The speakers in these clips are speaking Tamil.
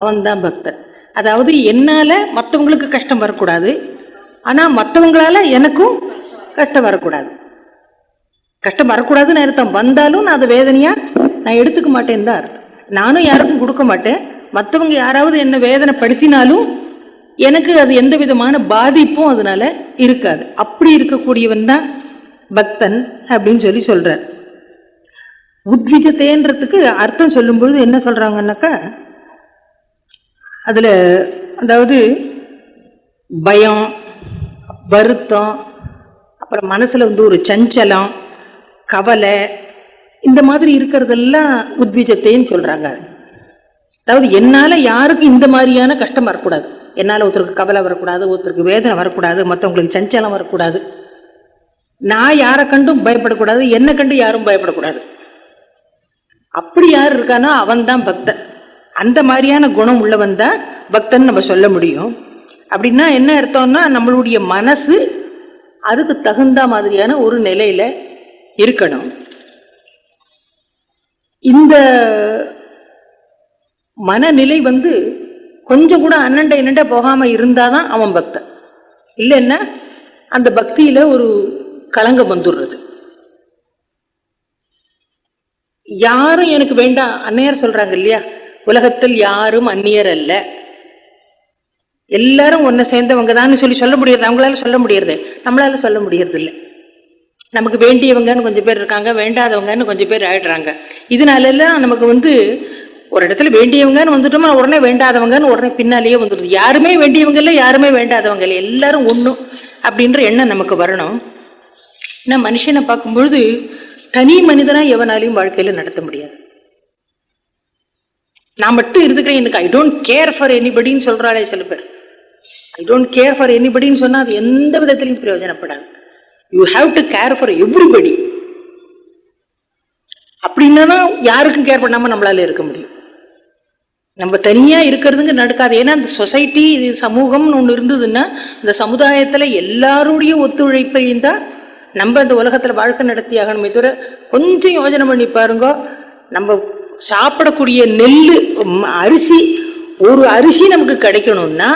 அவன்தான் பக்தன். அதாவது என்னால மற்றவங்களுக்கு கஷ்டம் வரக்கூடாது, ஆனா மற்றவங்களால எனக்கும் கஷ்டம் வரக்கூடாது. கஷ்டம் வரக்கூடாதுன்னு அர்த்தம். வந்தாலும் நான் அதை வேதனையா நான் எடுத்துக்க மாட்டேன்னு தான் அர்த்தம். நானும் யாருக்கும் கொடுக்க மாட்டேன். மற்றவங்க யாராவது என்ன வேதனைப்படுத்தினாலும் எனக்கு அது எந்த விதமான பாதிப்பும் அதனால இருக்காது. அப்படி இருக்கக்கூடியவன் தான் பக்தன் அப்படின்னு சொல்லி சொல்றார். உத்விஜத்தேன்றதுக்கு அர்த்தம் சொல்லும் பொழுது என்ன சொல்றாங்கன்னாக்கா, அதுல அதாவது பயம், வருத்தம், அப்புறம் மனசுல ஒரு சஞ்சலம், கவலை, இந்த மாதிரி இருக்கிறதெல்லாம் உத்விஜத்தைன்னு சொல்றாங்க. அதாவது என்னால யாருக்கும் இந்த மாதிரியான கஷ்டம் வரக்கூடாது, என்னால ஒருத்தருக்கு கவலை வரக்கூடாது, ஒருத்தருக்கு வேதனை வரக்கூடாது, மற்றவங்களுக்கு சஞ்சலம் வரக்கூடாது, நான் யாரை கண்டும் பயப்படக்கூடாது, என்னை கண்டு யாரும் பயப்படக்கூடாது. அப்படி யார் இருக்கானோ அவன் தான் பக்தன். அந்த மாதிரியான குணம் உள்ளவன் தான் பக்தன் நம்ம சொல்ல முடியும். அப்படின்னா என்ன அர்த்தம்னா, நம்மளுடைய மனசு அதுக்கு தகுந்த மாதிரியான ஒரு நிலையில இருக்கணும். இந்த மனநிலை கொஞ்சம் கூட அண்ணண்ட என்னண்ட போகாம இருந்தாதான் அவன் பக்தன். இல்லைன்னா அந்த பக்தியில ஒரு களங்கம் வந்துடுறது. யாரும் எனக்கு வேண்டாம், அன்னையார் சொல்றாங்க இல்லையா, உலகத்தில் யாரும் அந்நியர் அல்ல, எல்லாரும் ஒன்ன சேர்ந்தவங்க தான் சொல்ல முடியாது. அவங்களால சொல்ல முடியறது, நம்மளால சொல்ல முடியறது இல்லை. நமக்கு வேண்டியவங்கன்னு கொஞ்சம் பேர் இருக்காங்க, வேண்டாதவங்கன்னு கொஞ்சம் பேர் ஆயிடுறாங்க. இதனால எல்லாம் நமக்கு ஒரு இடத்துல வேண்டியவங்கன்னு வந்துட்டோம்னா உடனே வேண்டாதவங்கன்னு உடனே பின்னாலேயே வந்துடுது. யாருமே வேண்டியவங்க இல்லை, யாருமே வேண்டாதவங்க இல்லை, எல்லாரும் ஒன்றும் அப்படின்ற எண்ணம் நமக்கு வரணும். நான் மனுஷனை பார்க்கும்பொழுது தனி மனிதனா எவனாலையும் வாழ்க்கையில நடத்த முடியாது. நான் மட்டும் இருந்துக்கிறேன், எனக்கு ஐ டோன்ட் கேர் ஃபார் எனிபடின்னு சொல்றாளே சில பேர். ஐ டோன்ட் கேர் ஃபார் எனிபடின்னு சொன்னா அது எந்த விதத்திலையும் பிரயோஜனப்படாது. You have to care for everybody. அப்படின்னா தான் யாருக்கும் கேர் பண்ணாம நம்மளால இருக்க முடியும். நம்ம தனியா இருக்கிறதுங்க நடக்காது. ஏன்னா இந்த சொசைட்டி, இது சமூகம்னு ஒன்று இருந்ததுன்னா இந்த சமுதாயத்துல எல்லாருடைய ஒத்துழைப்பையும் தான் நம்ம இந்த உலகத்துல வாழ்க்கை நடத்தி ஆகணுமே தவிர, கொஞ்சம் யோசனை பண்ணி பாருங்க, நம்ம சாப்பிடக்கூடிய நெல், அரிசி, ஒரு அரிசி நமக்கு கிடைக்கணும்னா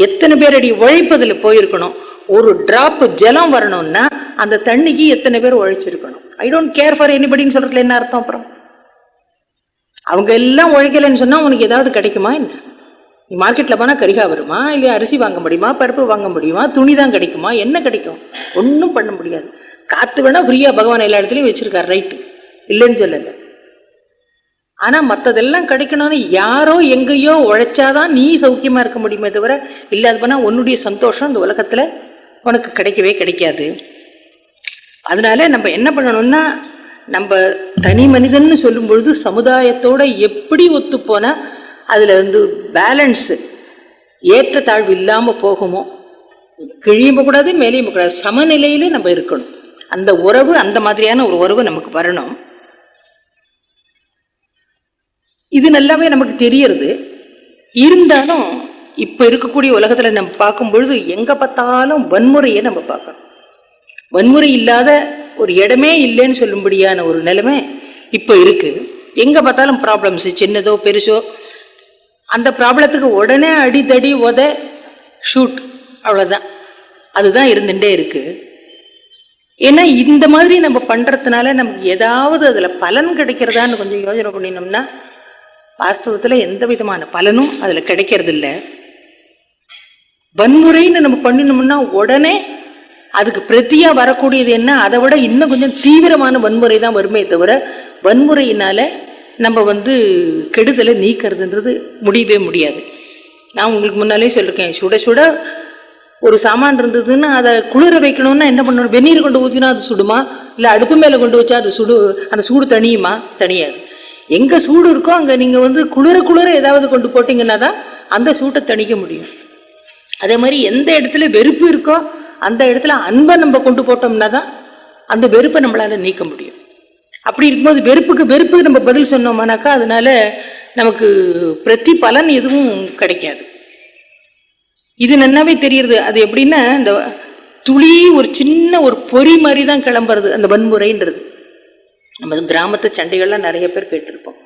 எத்தனை பேரடி உழைப்பதுல போயிருக்கணும். ஒரு டிராப் ஜலம் வரணும்னா அந்த தண்ணிக்கு எத்தனை பேர் உழைச்சிருக்கணும். ஐ டோன்ட் கேர் ஃபார் எனிபடின்னு சொல்றதுல என்ன அர்த்தம்? அப்புறம் அவங்க எல்லாம் உழைக்கலன்னு சொன்னா உனக்கு ஏதாவது கிடைக்குமா என்ன? நீ மார்க்கெட்ல போனா கரிகா வருமா, இல்லையா அரிசி வாங்க முடியுமா, பருப்பு வாங்க முடியுமா, துணி தான் கிடைக்குமா, என்ன கிடைக்கும்? ஒன்றும் பண்ண முடியாது. காத்து வேணா ஃப்ரீயா பகவான் எல்லா இடத்துலையும் வச்சிருக்காரு, ரைட்டு, இல்லைன்னு சொல்லல. ஆனா மற்றதெல்லாம் கிடைக்கணும்னு யாரோ எங்கேயோ உழைச்சாதான் நீ சௌக்கியமா இருக்க முடியுமே தவிர, இல்லாத போனா உன்னுடைய சந்தோஷம் இந்த உலகத்துல உனக்கு கிடைக்கவே கிடைக்காது. அதனால நம்ம என்ன பண்ணணும்னா, நம்ம தனி மனிதன்னு சொல்லும் பொழுது சமுதாயத்தோட எப்படி ஒத்து போனா அதுல பேலன்ஸ், ஏற்றத்தாழ்வு இல்லாம போகுமோ, கிழியும் கூடாது மேலேயும் கூடாது, சமநிலையில நம்ம இருக்கணும். அந்த உறவு, அந்த மாதிரியான ஒரு உறவு நமக்கு வரணும். இது நல்லாவே நமக்கு தெரியறது. இருந்தாலும் இப்ப இருக்கக்கூடிய உலகத்துல நம்ம பார்க்கும் பொழுது எங்க பார்த்தாலும் வன்முறையை நம்ம பார்க்கணும். வன்முறை இல்லாத ஒரு இடமே இல்லைன்னு சொல்லும்படியான ஒரு நிலைமை இப்ப இருக்கு. எங்க பார்த்தாலும் ப்ராப்ளம்ஸ், சின்னதோ பெருசோ, அந்த ப்ராப்ளத்துக்கு உடனே அடித்தடி உத ஷூட், அவ்வளவுதான். அதுதான் இருந்துட்டே இருக்கு. ஏன்னா இந்த மாதிரி நம்ம பண்றதுனால நமக்கு ஏதாவது அதுல பலன் கிடைக்கிறதான்னு கொஞ்சம் யோசனை பண்ணினோம்னா வாஸ்தவத்துல எந்த விதமான பலனும் அதுல கிடைக்கிறது இல்லை. வன்முறைன்னு நம்ம பண்ணினோம்னா உடனே அதுக்கு பிரத்தியா வரக்கூடியது என்ன, அதை விட இன்னும் கொஞ்சம் தீவிரமான வன்முறை தான் வருமே தவிர, வன்முறையினால நம்ம கெடுதலை நீக்கிறதுன்றது முடியவே முடியாது. நான் உங்களுக்கு முன்னாலே சொல்லிருக்கேன், சுட சுட ஒரு சாமான் இருந்ததுன்னா அதை குளிர வைக்கணும்னா என்ன பண்ணணும்? வெந்நீர் கொண்டு ஊற்றினா அது சுடுமா, இல்லை அடுப்பு மேலே கொண்டு வச்சா அது அந்த சூடு தனியுமா? தனியாது. எங்க சூடு இருக்கோ அங்க நீங்க குளிர குளிர ஏதாவது கொண்டு போட்டீங்கன்னா தான் அந்த சூட்டை தணிக்க முடியும். அதே மாதிரி எந்த இடத்துல வெறுப்பு இருக்கோ அந்த இடத்துல அன்பை நம்ம கொண்டு போட்டோம்னா தான் அந்த வெறுப்பை நம்மளால நீக்க முடியும். அப்படி இருக்கும்போது வெறுப்புக்கு நம்ம பதில் சொன்னோம்னாக்கா அதனால நமக்கு பிரதி பலன் எதுவும் கிடைக்காது. இது நன்னாவே தெரியுது. அது எப்படின்னா, இந்த துளி ஒரு சின்ன ஒரு பொறி மாதிரி தான் கிளம்புறது அந்த வன்முறைன்றது. நம்ம கிராமத்து சண்டைகள்லாம் நிறைய பேர் கேட்டிருப்போம்.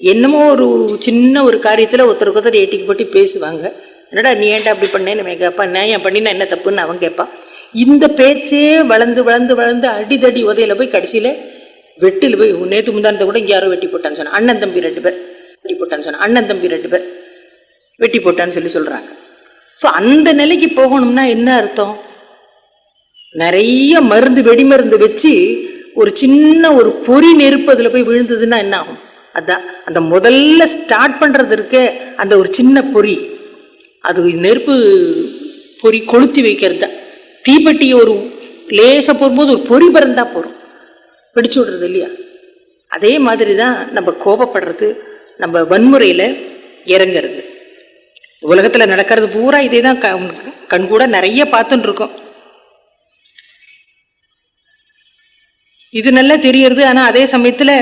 என்னமோ ஒரு சின்ன ஒரு காரியத்தில் ஒருத்தருக்கு ஒருத்தர் ஏட்டிக்கு போட்டு பேசுவாங்க. என்னடா நீ ஏன்டா அப்படி பண்ணேன்னு கேட்பான், நான் ஏன் பண்ணினா என்ன தப்புன்னு அவன் கேட்பான். இந்த பேச்சே வளர்ந்து வளர்ந்து வளர்ந்து அடிதடி உதையில போய் கடைசியில் வெட்டில் போய் நேற்று முந்தானத்தை கூட இங்கே யாரோ வெட்டி போட்டான்னு சொன்னான். அண்ணன் தம்பி 2 பேர் வெட்டி போட்டான்னு சொன்னான். அண்ணன் தம்பி 2 பேர் வெட்டி போட்டான்னு சொல்கிறாங்க. ஸோ அந்த நிலைக்கு போகணும்னா என்ன அர்த்தம்? நிறைய மருந்து வெடி மருந்து வச்சு ஒரு சின்ன ஒரு பொறி நெருப்பு அதில் போய் விழுந்ததுன்னா என்ன ஆகும்? அதான் அந்த முதல்ல ஸ்டார்ட் பண்ணுறது இருக்கே, அந்த ஒரு சின்ன பொறி, அது நெருப்பு பொறி கொளுத்தி வைக்கிறது தான். தீப்பெட்டியை ஒரு லேசாக போகும்போது ஒரு பொறி பறந்தா போகிறோம், பிடிச்சு விடுறது இல்லையா? அதே மாதிரி தான் நம்ம கோபப்படுறது, நம்ம வன்முறையில் இறங்கிறது. உலகத்தில் நடக்கிறது பூரா இதே தான். கண்கூட நிறைய பார்த்துட்டு இருக்கோம். இது நல்லா தெரியறது. ஆனால் அதே சமயத்தில்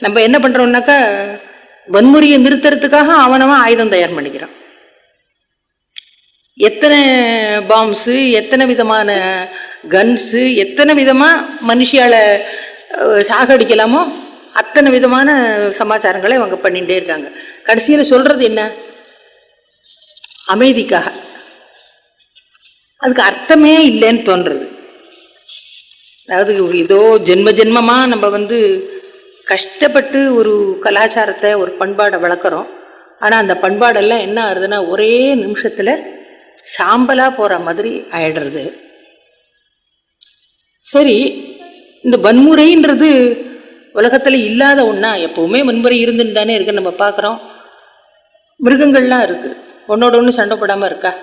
நம்ம என்ன பண்ணுறோம்னாக்கா, வன்முறையை நிறுத்துறதுக்காக அவனவன் ஆயுதம் தயார் பண்ணிக்கிறான். எத்தனை பாம்ஸு, எத்தனை விதமான கன்ஸு, எத்தனை விதமாக மனுஷியால சாகடிக்கலாமோ அத்தனை விதமான சமாச்சாரங்களை அவங்க பண்ணிகிட்டே இருக்காங்க. கடைசியில் சொல்கிறது என்ன? அமைதிக்காக. அதுக்கு அர்த்தமே இல்லைன்னு தோன்றுறது. அதாவது ஏதோ ஜென்ம ஜென்மமாக நம்ம கஷ்டப்பட்டு ஒரு கலாச்சாரத்தை, ஒரு பண்பாடை வளர்க்குறோம். ஆனால் அந்த பண்பாடெல்லாம் என்ன ஆகுதுன்னா ஒரே நிமிஷத்தில் சாம்பலாக போகிற மாதிரி ஆயிடுறது. சரி, இந்த வன்முறைன்றது உலகத்தில் இல்லாத ஒன்றா? எப்போவுமே வன்முறை இருந்துன்னு தானே இருக்குன்னு நம்ம பார்க்குறோம். மிருகங்கள்லாம் இருக்குது, ஒன்னோட ஒன்று சண்டை போடாமல் இருக்கா?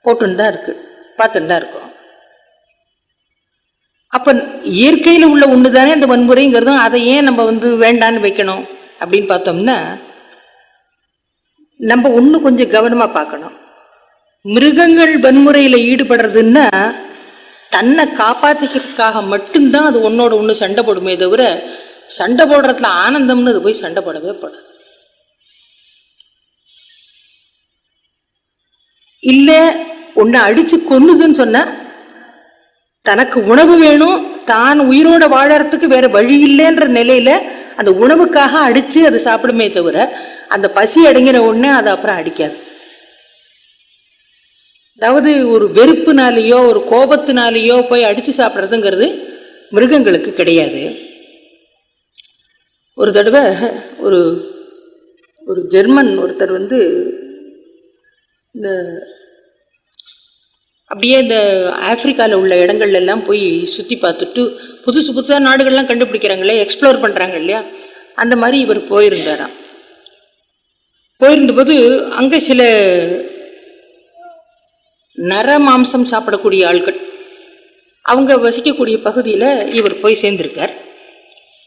போட்டுன்னு தான் இருக்குது, பார்த்துன்னு தான் இருக்கோம். அப்போ இயற்கையில் உள்ள ஒன்று தானே இந்த வன்முறைங்கிறதும். அதை ஏன் நம்ம வேண்டான்னு வைக்கணும் அப்படின்னு பார்த்தோம்னா, நம்ம ஒன்று கொஞ்சம் கவனமாக பார்க்கணும். மிருகங்கள் வன்முறையில் ஈடுபடுறதுன்னா தன்னை காப்பாற்றிக்கிறதுக்காக மட்டும்தான் அது ஒன்னோட ஒன்று சண்டை போடுமே தவிர, சண்டை போடுறதுல ஆனந்தம்னு அது போய் சண்டை போடவே போடாது. இல்லை ஒன்று அடித்து கொன்னுதுன்னு சொன்னால் தனக்கு உணவு வேணும், தான் உயிரோட வாழறதுக்கு வேற வழி இல்லைன்ற நிலையில அந்த உணவுக்காக அடித்து அது சாப்பிடுமே தவிர, அந்த பசி அடங்கின உடனே அதை அப்புறம் அடிக்காது. அதாவது ஒரு வெறுப்புனாலேயோ ஒரு கோபத்தினாலேயோ போய் அடித்து சாப்பிட்றதுங்கிறது மிருகங்களுக்கு கிடையாது. ஒரு தடவை ஒரு ஜெர்மன் ஒருத்தர் இந்த அப்படியே இந்த ஆப்பிரிக்காவில் உள்ள இடங்கள்ல எல்லாம் போய் சுற்றி பார்த்துட்டு புதுசு புதுசாக நாடுகள்லாம் கண்டுபிடிக்கிறாங்களே, எக்ஸ்ப்ளோர் பண்ணுறாங்க இல்லையா, அந்த மாதிரி இவர் போயிருந்தாராம். போயிருந்தபோது அங்கே சில நர மாம்சம் சாப்பிடக்கூடிய ஆட்கள் அவங்க வசிக்கக்கூடிய பகுதியில் இவர் போய் சேர்ந்திருக்கார்.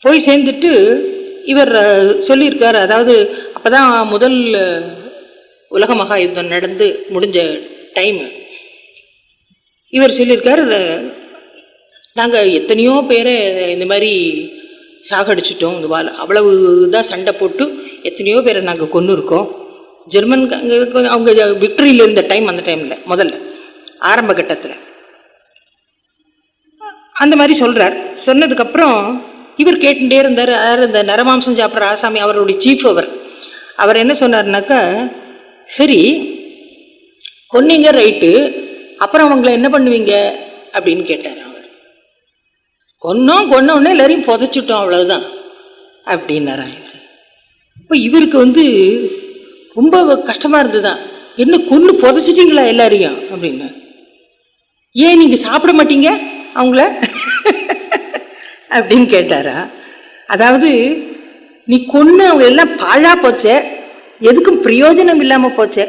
போய் சேர்ந்துட்டு இவர் சொல்லியிருக்கார், அதாவது அப்போ தான் முதல் உலக மகா யுத்தம் நடந்து முடிஞ்ச டைமு. இவர் சொல்லியிருக்கார், நாங்கள் எத்தனையோ பேரை இந்த மாதிரி சாகடிச்சிட்டோம், இந்த அவ்வளவு தான் சண்டை போட்டு எத்தனையோ பேரை நாங்கள் கொன்று இருக்கோம். ஜெர்மன் அவங்க விக்டரியில் இருந்த டைம், அந்த டைமில் முதல்ல ஆரம்ப கட்டத்தில் அந்த மாதிரி சொல்கிறார். சொன்னதுக்கப்புறம் இவர் கேட்டுட்டே இருந்தார். இந்த நரமாம்சம் சாப்பிட்ற ஆசாமி, அவருடைய சீஃப், அவர் என்ன சொன்னார்னாக்கா, சரி கொன்னீங்க ரைட்டு, அப்புறம் அவங்கள என்ன பண்ணுவீங்க அப்படின்னு கேட்டார். அவர் கொன்ன உடனே எல்லாரையும் புதைச்சிட்டோம் அவ்வளவுதான் அப்படின்னாரா. இப்போ இவருக்கு ரொம்ப கஷ்டமா இருந்துதான். என்ன கொன்று புதைச்சிட்டீங்களா எல்லாரையும் அப்படின்னு. ஏன் நீங்க சாப்பிட மாட்டீங்க அவங்கள அப்படின்னு கேட்டாரா. அதாவது நீ கொன்று அவங்க எல்லாம் பாழா போச்சே, எதுக்கும் பிரயோஜனம் இல்லாம போச்சே,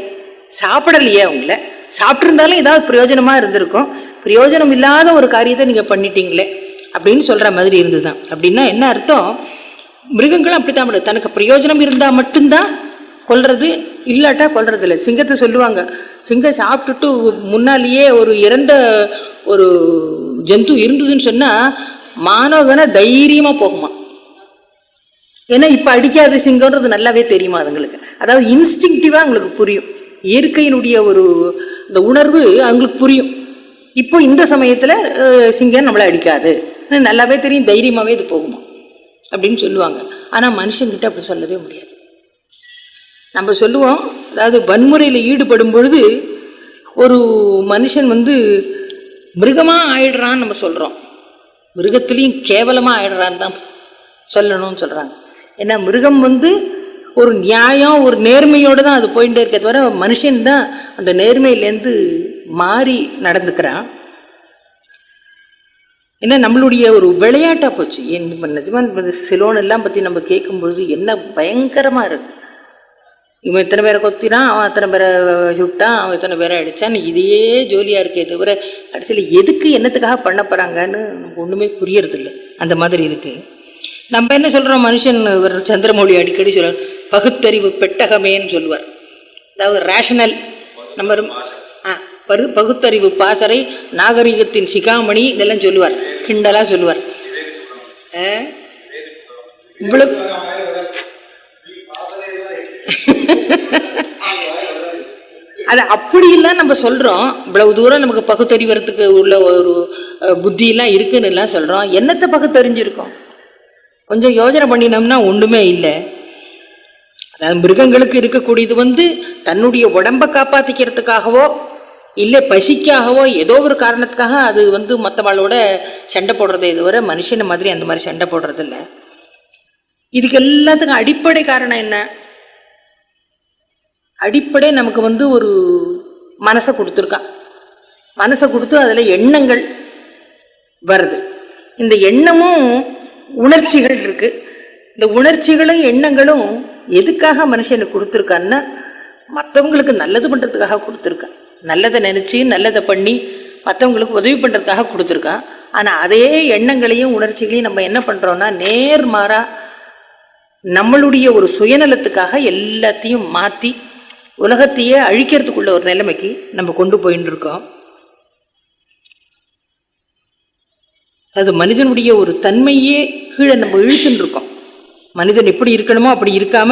சாப்பிடலையே அவங்கள, சாப்பிட்ருந்தாலும் ஏதாவது பிரயோஜனமா இருந்திருக்கும், பிரயோஜனம் இல்லாத ஒரு காரியத்தை நீங்க பண்ணிட்டீங்களே அப்படின்னு சொல்ற மாதிரி இருந்துதான். அப்படின்னா என்ன அர்த்தம்? மிருகங்களும் அப்படித்தான் பண்ணுது, தனக்கு பிரயோஜனம் இருந்தா மட்டும்தான் கொல்றது, இல்லாட்டா கொல்றது இல்லை. சிங்கத்தை சொல்லுவாங்க, சிங்கம் சாப்பிட்டுட்டு முன்னாலேயே ஒரு இறந்த ஒரு ஜந்து இருந்ததுன்னு சொன்னா மானோகனை தைரியமா போகுமா. ஏன்னா இப்ப அடிக்காது சிங்கம்ன்றது நல்லாவே தெரியுமா அதுங்களுக்கு. அதாவது இன்ஸ்டிங்டிவா அவங்களுக்கு புரியும், இயற்கையினுடைய ஒரு இந்த உணர்வு அவங்களுக்கு புரியும். இப்போ இந்த சமயத்துல சிங்கம் நம்மளை அடிக்காது நல்லாவே தெரியும், தைரியமாவே இது போகுமா அப்படின்னு சொல்லுவாங்க. ஆனா மனுஷன்கிட்ட அப்படி சொல்லவே முடியாது. நம்ம சொல்லுவோம், அதாவது வன்முறையில் ஈடுபடும் பொழுது ஒரு மனுஷன் மிருகமாக ஆயிடுறான்னு நம்ம சொல்கிறோம். மிருகத்துலேயும் கேவலமாக ஆயிடுறான்னு தான் சொல்லணும்னு சொல்கிறாங்க. ஏன்னா மிருகம் ஒரு நியாயம் ஒரு நேர்மையோடு தான் அது போயிட்டே இருக்க தவிர மனுஷன் தான் அந்த நேர்மையிலேருந்து மாறி நடந்துக்கிறான். ஏன்னா நம்மளுடைய ஒரு விளையாட்டாக போச்சு. நிஜமாக சிலோன் எல்லாம் பற்றி நம்ம கேட்கும்பொழுது என்ன பயங்கரமாக இருக்கு. இவன் இத்தனை பேரை கொத்தினான், அவன் அத்தனை பேரை சுட்டான், அவன் இத்தனை பேரை அடித்தான், இதையே ஜோலியாக இருக்கே தவிர கடைசியில் எதுக்கு என்னத்துக்காக பண்ண போகிறாங்கன்னு நமக்கு ஒன்றுமே புரியறதில்லை. அந்த மாதிரி இருக்குது. நம்ம என்ன சொல்கிறோம், மனுஷன் சந்திரமௌழி அடிக்கடி சொல்லுவார் பகுத்தறிவு பெட்டகமேன்னு சொல்லுவார். அதாவது ரேஷனல் நம்ம பகுத்தறிவு பாசறை, நாகரிகத்தின் சிகாமணி, இதெல்லாம் சொல்லுவார், கிண்டலாக சொல்லுவார். இவ்வளவு அது அப்படிலாம் நம்ம சொல்றோம். இவ்வளவு தூரம் நமக்கு பகுத்தறிவறதுக்கு உள்ள ஒரு புத்தியெல்லாம் இருக்குன்னு எல்லாம் சொல்றோம். என்னத்தை பகுத்தறிஞ்சிருக்கோம்? கொஞ்சம் யோசனை பண்ணினோம்னா ஒண்ணுமே இல்லை. அதாவது மிருகங்களுக்கு இருக்கக்கூடியது தன்னுடைய உடம்பை காப்பாத்திக்கிறதுக்காகவோ இல்லை பசிக்காகவோ ஏதோ ஒரு காரணத்துக்காக அது மற்றவாளோட சண்டை போடுறதே தவிர மனுஷனை மாதிரி அந்த மாதிரி சண்டை போடுறது இல்லை. இதுக்கு எல்லாத்துக்கும் அடிப்படை காரணம் என்ன? அடிப்படை நமக்கு ஒரு மனசை கொடுத்துருக்கான். மனசை கொடுத்து அதில் எண்ணங்கள் வருது. இந்த எண்ணமும் உணர்ச்சிகள் இருக்கு. இந்த உணர்ச்சிகளும் எண்ணங்களும் எதுக்காக மனுஷனுக்கு கொடுத்துருக்கான்னா மற்றவங்களுக்கு நல்லது பண்ணுறதுக்காக கொடுத்துருக்கான். நல்லதை நினச்சி நல்லதை பண்ணி மற்றவங்களுக்கு உதவி பண்ணுறதுக்காக கொடுத்துருக்கான். ஆனால் அதே எண்ணங்களையும் உணர்ச்சிகளையும் நம்ம என்ன பண்ணுறோன்னா நேர்மாறாக நம்மளுடைய ஒரு சுயநலத்துக்காக எல்லாத்தையும் மாற்றி உலகத்தையே அழிக்கிறதுக்குள்ள ஒரு நிலைமைக்கு நம்ம கொண்டு போயின்னு இருக்கோம். அது மனிதனுடைய ஒரு தன்மையே கீழே நம்ம இழுத்துன்னு இருக்கோம். மனிதன் எப்படி இருக்கணுமோ அப்படி இருக்காம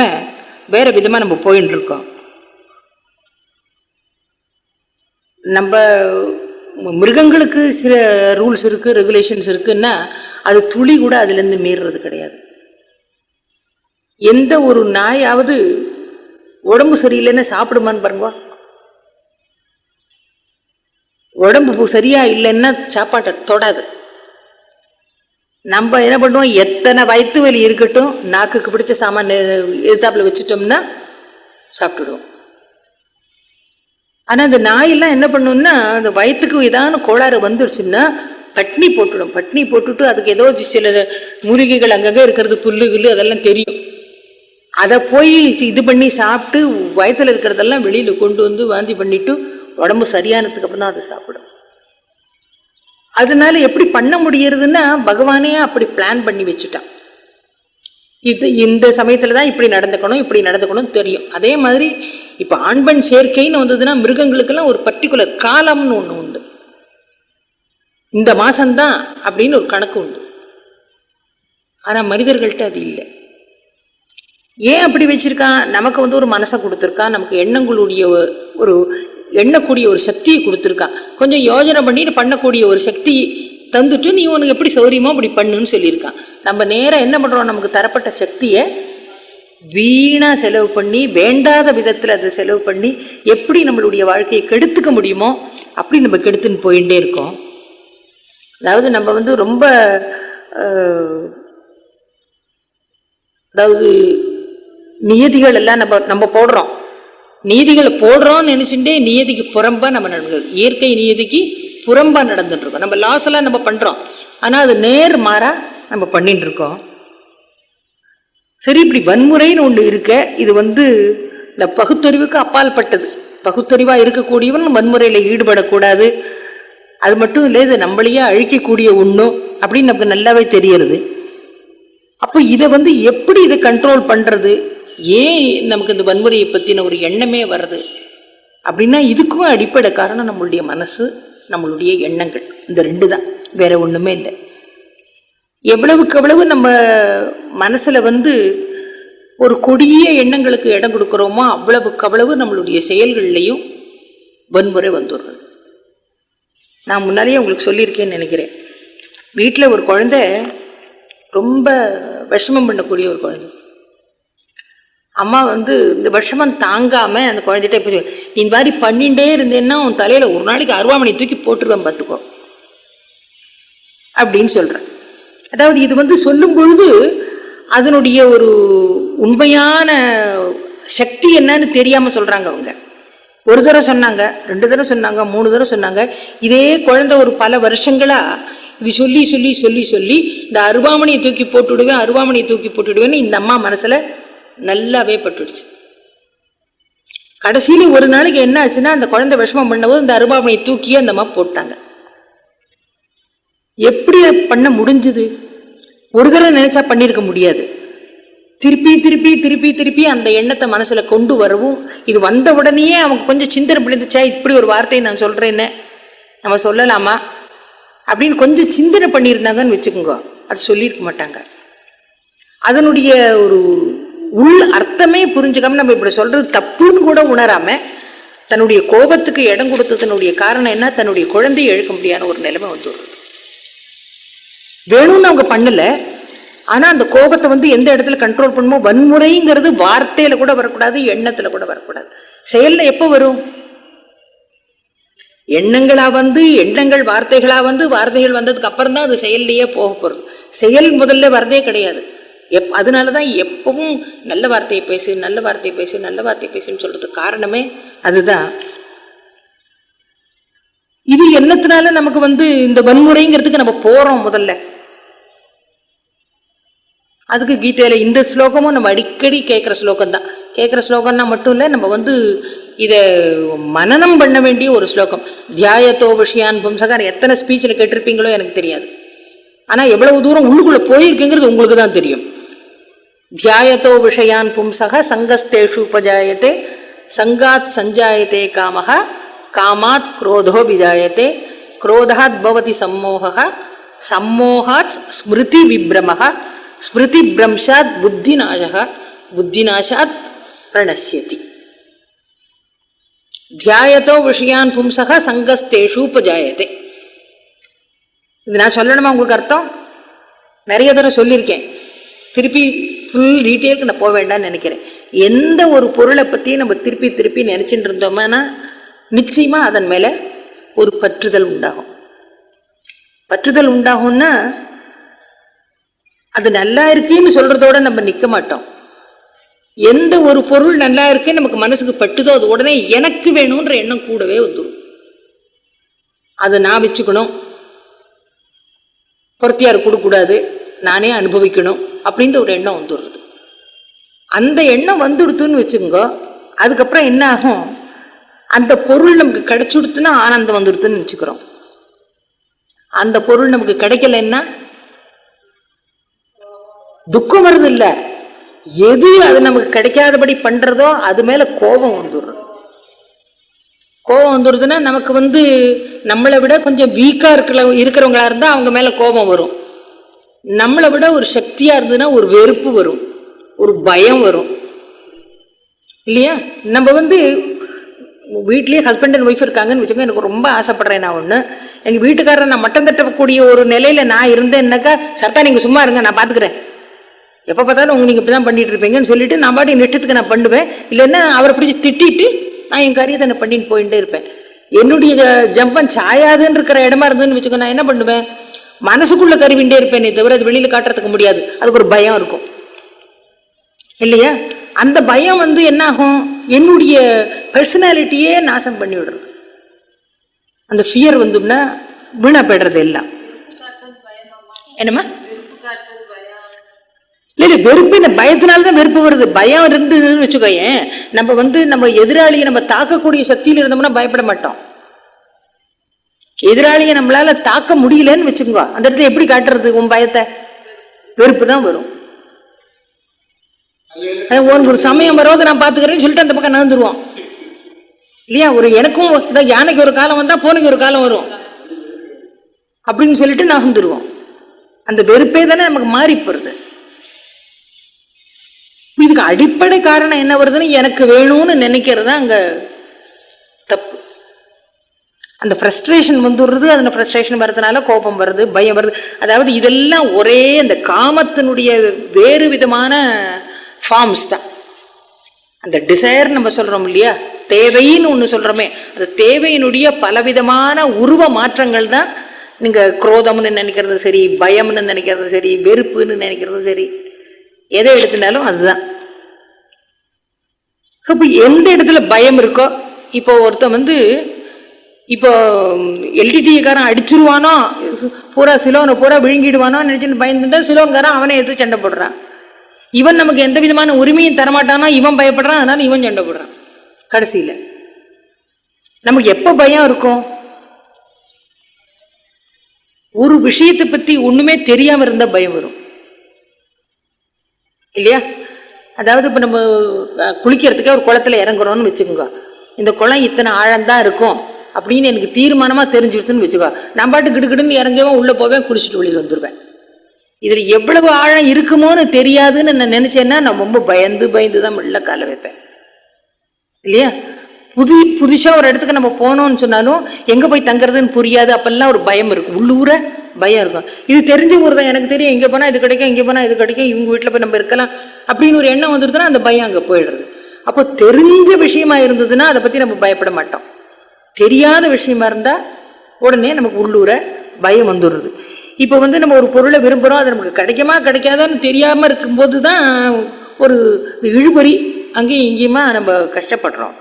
வேற விதமாக நம்ம போயின்னு இருக்கோம். நம்ம மிருகங்களுக்கு சில ரூல்ஸ் இருக்குது, ரெகுலேஷன்ஸ் இருக்குன்னா அது துளி கூட அதுலேருந்து மீறுறது கிடையாது. எந்த ஒரு நாயாவது உடம்பு சரியில்லைன்னா சாப்பிடுமான்னு பாருங்க. உடம்பு சரியா இல்லைன்னா சாப்பாட்டை தொடாது. நம்ம என்ன பண்ணுவோம், எத்தனை வயிற்று வலி இருக்கட்டும் நாக்குக்கு பிடிச்ச சாமான் எதிர்த்தாப்புல வச்சுட்டோம்னா சாப்பிட்டுடுவோம். ஆனால் அந்த நாயெல்லாம் என்ன பண்ணும்னா அந்த வயிற்றுக்கு ஏதான கோளாறு வந்துடுச்சுன்னா பட்னி போட்டுடும். பட்னி போட்டுட்டு அதுக்கு ஏதோ சில மூலிகைகள் அங்கங்கே இருக்கிறது, புல்லு கில்லு அதெல்லாம் தெரியும். அதை போய் இது பண்ணி சாப்பிட்டு வயத்தில் இருக்கிறதெல்லாம் வெளியில் கொண்டு வாந்தி பண்ணிட்டு உடம்பு சரியானதுக்கு அப்புறம் தான் அதை சாப்பிடும். அதனால எப்படி பண்ண முடியறதுன்னா பகவானே அப்படி பிளான் பண்ணி வச்சுட்டான். இது இந்த சமயத்துல தான் இப்படி நடந்துக்கணும் தெரியும். அதே மாதிரி இப்போ ஆண் பெண் சேர்க்கைன்னு வந்ததுன்னா மிருகங்களுக்கெல்லாம் ஒரு பர்டிகுலர் காலம்னு ஒன்று உண்டு. இந்த மாசம்தான் அப்படின்னு ஒரு கணக்கு உண்டு. ஆனால் மனிதர்கள்ட்ட அது இல்லை. ஏன் அப்படி வச்சிருக்கான்? நமக்கு ஒரு மனசை கொடுத்துருக்கான், நமக்கு எண்ணங்களுடைய ஒரு எண்ணக்கூடிய ஒரு சக்தியை கொடுத்துருக்கான். கொஞ்சம் யோஜனை பண்ணி பண்ணக்கூடிய ஒரு சக்தி தந்துட்டு நீ உனக்கு எப்படி சௌரியமோ அப்படி பண்ணுன்னு சொல்லியிருக்கான். நம்ம நேராக என்ன பண்ணுறோம், நமக்கு தரப்பட்ட சக்தியை வீணாக செலவு பண்ணி வேண்டாத விதத்தில் அதை செலவு பண்ணி எப்படி நம்மளுடைய வாழ்க்கையை கெடுத்துக்க முடியுமோ அப்படி நம்ம கெடுத்துன்னு போயிட்டே இருக்கோம். அதாவது நம்ம ரொம்ப அதாவது நியதிகள் எல்லாம் நம்ம போடுறோம். நீதிகளை போடுறோம்னு நினைச்சுட்டே நியதிக்கு புறம்பா நம்ம நடந்துக்கிறோம். இயற்கை நியதிக்கு புறம்பா நடந்துட்டு இருக்கோம். நம்ம லாஸ் எல்லாம் நம்ம பண்றோம், ஆனா அது நேர் மாறா நம்ம பண்ணிட்டு இருக்கோம். சரி, இப்படி வன்முறைன்னு ஒன்று இருக்க, இது இந்த பகுத்தறிவுக்கு அப்பால் பட்டது. பகுத்தறிவா இருக்கக்கூடியவன் வன்முறையில ஈடுபடக்கூடாது. அது மட்டும் இல்லை, இது நம்மளையே அழிக்கக்கூடிய ஒன்றும் அப்படின்னு நமக்கு நல்லாவே தெரியறது. அப்போ இதை எப்படி இதை கண்ட்ரோல் பண்றது, ஏன் நமக்கு இந்த வன்முறையை பற்றின ஒரு எண்ணமே வருது அப்படின்னா இதுக்கும் அடிப்படை காரணம் நம்மளுடைய மனசு, நம்மளுடைய எண்ணங்கள். இந்த ரெண்டு தான், வேற ஒன்றுமே இல்லை. எவ்வளவுக்கு எவ்வளவு நம்ம மனசில் ஒரு கொடிய எண்ணங்களுக்கு இடம் கொடுக்குறோமோ அவ்வளவுக்கு அவ்வளவு நம்மளுடைய செயல்கள்லையும் வன்முறை வந்துடுறது. நான் முன்னாடியே உங்களுக்கு சொல்லியிருக்கேன்னு நினைக்கிறேன். வீட்டில் ஒரு குழந்தை ரொம்ப விஷமம் பண்ணக்கூடிய ஒரு குழந்தை. அம்மா வந்து இந்த விஷமம் தாங்காம அந்த குழந்தைகிட்ட இப்போ இந்த மாதிரி பண்ணிகிட்டே இருந்தேன்னா உன் தலையில ஒரு நாளைக்கு அருவாமனை தூக்கி போட்டுருவேன் பார்த்துக்கோ அப்படின்னு சொல்றேன். அதாவது இது வந்து சொல்லும் பொழுது அதனுடைய ஒரு உண்மையான சக்தி என்னன்னு தெரியாம சொல்றாங்க அவங்க. ஒரு தடவை சொன்னாங்க, 2 தடவை சொன்னாங்க, 3 தடவை சொன்னாங்க. இதே குழந்தை ஒரு பல வருஷங்களா இது சொல்லி சொல்லி சொல்லி சொல்லி இந்த அருவாமனையை தூக்கி போட்டுடுவேன், அருவாமனையை தூக்கி போட்டுடுவேன்னு இந்த அம்மா மனசுல நல்லாவே பட்டுடுச்சு. கடைசியில ஒரு நாளைக்கு என்ன ஆச்சுன்னா, அந்த குழந்தை விஷமம் பண்ணவும் இந்த அருவாமனையை தூக்கி அந்த அம்மா போட்டாங்க. எப்படி பண்ண முடிஞ்சது? ஒரு தடவை நினைச்சா பண்ணியிருக்க முடியாது. திருப்பி திருப்பி திருப்பி திருப்பி அந்த எண்ணத்தை மனசுல கொண்டு வரவும், இது வந்த உடனேயே அவங்க கொஞ்சம் சிந்தனை பண்ணிருந்துச்சா, இப்படி ஒரு வார்த்தையை நான் சொல்றேன்னு நம்ம சொல்லலாமா அப்படின்னு கொஞ்சம் சிந்தனை பண்ணியிருந்தாங்கன்னு வச்சுக்கோங்க, அது சொல்லியிருக்க மாட்டாங்க. அதனுடைய ஒரு உள் அர்த்தமே புரிஞ்சுக்காம நம்ம இப்படி சொல்றது தப்புன்னு கூட உணராம தன்னுடைய கோபத்துக்கு இடம் கொடுத்ததனுடைய காரணம் என்ன, தன்னுடைய குழந்தையை இழக்க முடியாத ஒரு நிலைமை வந்துடுறது. வேணும்னு அவங்க பண்ணல, ஆனா அந்த கோபத்தை வந்து எந்த இடத்துல கண்ட்ரோல் பண்ணுமோ, வன்முறைங்கிறது வார்த்தையில கூட வரக்கூடாது, எண்ணத்துல கூட வரக்கூடாது. செயல்ல எப்ப வரும்? எண்ணங்களா வந்து, எண்ணங்கள் வார்த்தைகளா வந்து, வார்த்தைகள் வந்ததுக்கு அப்புறம் தான் அது செயல்லையே போக போறது. செயல் முதல்ல வரதே கிடையாது. அதனாலதான் எப்பவும் நல்ல வார்த்தையை பேசு, நல்ல வார்த்தையை பேசு, நல்ல வார்த்தையை பேசுன்னு சொல்றதுக்கு காரணமே அதுதான். இது என்னத்தினால நமக்கு வந்து இந்த வன்முறைங்கிறதுக்கு நம்ம போறோம் முதல்ல. அதுக்கு கீதையில இந்த ஸ்லோகமும் நம்ம அடிக்கடி கேட்கிற ஸ்லோகம் தான். கேட்கிற ஸ்லோகம்னா மட்டும் இல்ல, நம்ம வந்து இத மனனம் பண்ண வேண்டிய ஒரு ஸ்லோகம். தியாயத்தோ விஷயான் பும்சகார் எத்தனை ஸ்பீச்சில் கேட்டிருப்பீங்களோ எனக்கு தெரியாது, ஆனா எவ்வளவு தூரம் உள்ளுக்குள்ள போயிருக்குங்கிறது உங்களுக்கு தான் தெரியும். தியாயத்தோ விஷயான் பும்சக சங்கஸ்தேஷு உபஜாயத்தே சங்காத் சஞ்சாயத்தே காமஹ காமாத் குரோதோ விஜாயத்தே குரோதாத் பவதி சம்மோகः சம்மோகாத் ஸ்மிருதி விப்ரமः ஸ்மிருதி பிரம்சாத் புத்திநாசः புத்திநாசாத் பிரணஸ்யதி. தியாயத்தோ விஷயான் பும்சக சங்கஸ்தேஷு உபஜாயத்தே. இது நான் சொல்லணுமா உங்களுக்கு அர்த்தம்? நிறைய தடவை சொல்லியிருக்கேன், திருப்பி ஃபுல் டீட்டெயிலுக்கு நான் போக வேண்டாம்னு நினைக்கிறேன். எந்த ஒரு பொருளை பற்றி நம்ம திருப்பி திருப்பி நினச்சிட்டு இருந்தோம்னா நிச்சயமா அதன் மேலே ஒரு பற்றுதல் உண்டாகும். பற்றுதல் உண்டாகும்னா அது நல்லா இருக்குன்னு சொல்றதோட நம்ம நிற்க மாட்டோம். எந்த ஒரு பொருள் நல்லா இருக்குன்னு நமக்கு மனசுக்கு பட்டுதோ அது உடனே எனக்கு வேணும்ன்ற எண்ணம் கூடவே வந்துடும். அதை நான் வச்சுக்கணும், பொறுத்தியார் கொடுக்கூடாது, நானே அனுபவிக்கணும் அப்படின்ற ஒரு எண்ணம் வந்துடுறது. அந்த எண்ணம் வந்துடுத்துன்னு வச்சுக்கோங்க, அதுக்கப்புறம் என்ன ஆகும், அந்த பொருள் நமக்கு கிடைச்சுடுத்துன்னா ஆனந்தம் வந்துடுத்துன்னு வச்சுக்கிறோம். அந்த பொருள் நமக்கு கிடைக்கலன்னா துக்கம் வருது இல்ல, எது அது நமக்கு கிடைக்காதபடி பண்றதோ அது மேல கோபம் வந்துடுறது. கோபம் வந்துடுதுன்னா நமக்கு வந்து நம்மளை விட கொஞ்சம் வீக்கா இருக்கிறவங்களா இருந்தா அவங்க மேல கோபம் வரும். நம்மளை விட ஒரு சக்தியா இருந்ததுன்னா ஒரு வெறுப்பு வரும், ஒரு பயம் வரும் இல்லையா? நம்ம வந்து வீட்லயே ஹஸ்பண்ட் அண்ட் ஒய்ஃப் இருக்காங்கன்னு வச்சுக்கோங்க, எனக்கு ரொம்ப ஆசைப்படுறேன் நான் ஒண்ணு, எங்க வீட்டுக்காரரை நான் மட்டம் தட்டக்கூடிய ஒரு நிலையில நான் இருந்தேன்னாக்கா, சர்த்தா நீங்க சும்மா இருங்க நான் பாத்துக்கிறேன், எப்ப பார்த்தாலும் நீங்க இப்படிதான் பண்ணிட்டு இருப்பீங்கன்னு சொல்லிட்டு நான் பாட்டி நெட்டத்துக்கு நான் பண்ணுவேன். இல்லைன்னா அவரை பிடிச்சி திட்டிட்டு நான் என் காரியத்தை நான் பண்ணிட்டு போயிட்டே இருப்பேன். என்னுடைய ஜம்பம் சாயாதுன்னு இருக்கிற இடமா இருந்ததுன்னு வச்சுக்கோ, நான் என்ன பண்ணுவேன், மனசுக்குள்ள கருவிண்டே இருப்பேனே தவிர அது வெளியில காட்டுறதுக்கு முடியாது. அதுக்கு ஒரு பயம் இருக்கும் இல்லையா? அந்த பயம் வந்து என்ன ஆகும், என்னுடைய பர்சனாலிட்டியே நாசம் பண்ணி விடுறது. அந்த ஃபியர் வந்தும்னா வீணா போய்டுறது எல்லாம். என்னம்மா? இல்ல வெறுப்பு, இந்த பயத்தினால்தான் வெறுப்பு வருது. பயம் இருந்ததுன்னு வச்சுக்கோயேன், நம்ம வந்து நம்ம எதிராளியை நம்ம தாக்கக்கூடிய சக்தியில இருந்தோம்னா பயப்பட மாட்டோம். எதிராளியை நம்மளால தாக்க முடியலன்னு வச்சுக்கோங்க, அந்த இடத்துல எப்படி காட்டுறது உன் பயத்தை? வெறுப்பு தான் வரும். ஒரு சமயம் வரோது நான் பாத்துக்கிறேன்னு சொல்லிட்டு அந்த பக்கம் நகர்ந்துருவோம் இல்லையா? ஒரு எனக்கும் யானைக்கு ஒரு காலம் வந்தா பூனைக்கு ஒரு காலம் வரும் அப்படின்னு சொல்லிட்டு நகர்ந்துருவோம். அந்த வெறுப்பே தானே நமக்கு மாறி போறது. இதுக்கு அடிப்படை காரணம் என்ன வருதுன்னு, எனக்கு வேணும்னு நினைக்கிறதா அங்க தப்பு. அந்த ஃப்ரஸ்ட்ரேஷன் வந்துடுறது, அந்த ஃப்ரஸ்ட்ரேஷன் வர்றதுனால கோபம் வருது, பயம் வருது. அதாவது இதெல்லாம் ஒரே அந்த காமத்தினுடைய வேறு விதமான ஃபார்ம்ஸ் தான். அந்த டிசைர் நம்ம சொல்றோம் இல்லையா, தேவைன்னு ஒன்று சொல்றோமே, அந்த தேவையினுடைய பலவிதமான உருவ மாற்றங்கள் தான் நீங்க குரோதம்னு நினைக்கிறது சரி, பயம்னு நினைக்கிறது சரி, வெறுப்புன்னு நினைக்கிறது சரி, எதை எடுத்துனாலும் அதுதான். ஸோ இப்போ எந்த இடத்துல பயம் இருக்கோ, இப்போ ஒருத்தன் இப்போ எல்டிடிக்காரன் அடிச்சிருவானோ, பூரா சிலோனை பூரா விழுங்கிடுவானோ நினைச்சுன்னு பயந்துட்டா சிலோன்காரன் அவனை எடுத்து சண்டை போடுறான். இவன் நமக்கு எந்த விதமான உரிமையும் தரமாட்டானா, இவன் பயப்படுறான், அதனால இவன் சண்டை போடுறான். கடைசியில நமக்கு எப்ப பயம் இருக்கும்? ஒரு விஷயத்தை பத்தி ஒண்ணுமே தெரியாம இருந்தா பயம் வரும் இல்லையா? அதாவது இப்ப நம்ம குளிக்கிறதுக்கே ஒரு குளத்துல இறங்குறோம்னு வச்சுக்கோங்க, இந்த குளம் இத்தனை ஆழம்தான் இருக்கும் அப்படின்னு எனக்கு தீர்மானமா தெரிஞ்சுடுச்சுன்னு வச்சுக்கோ, நான் பாட்டு கிடுகிடுன்னு இறங்கவே உள்ள போவேன், குளிச்சுட்டு வெளியில் வந்துடுவேன். இதுல எவ்வளவு ஆழம் இருக்குமோன்னு தெரியாதுன்னு நான் நினைச்சேன்னா நான் ரொம்ப பயந்து தான் உள்ள கால வைப்பேன் இல்லையா? புதுசா ஒரு இடத்துக்கு நம்ம போனோம்னு சொன்னாலும் எங்க போய் தங்குறதுன்னு புரியாது, அப்பெல்லாம் ஒரு பயம் இருக்கும், உள்ளூர பயம் இருக்கும். இது தெரிஞ்ச ஊர் தான், எனக்கு தெரியும், இங்க போனா இது கிடைக்கும், இங்க போனா இது கிடைக்கும், இவங்க வீட்டுல போய் நம்ம இருக்கலாம் அப்படின்னு ஒரு எண்ணம் வந்துடுதுன்னா அந்த பயம் அங்க போயிடுறது. அப்போ தெரிஞ்ச விஷயமா இருந்ததுன்னா அதை பத்தி நம்ம பயப்பட மாட்டோம். தெரியாத விஷயமா இருந்தா உடனே நமக்கு உள்ளூர பயம் வந்துடுறது. இப்போ நம்ம ஒரு பொருளை விரும்புகிறோம், அது நமக்கு கிடைக்குமா கிடைக்காதான்னு தெரியாமல் இருக்கும்போது தான் ஒரு இழுபறி அங்கேயும் இங்கேயுமா நம்ம கஷ்டப்படுறோம்.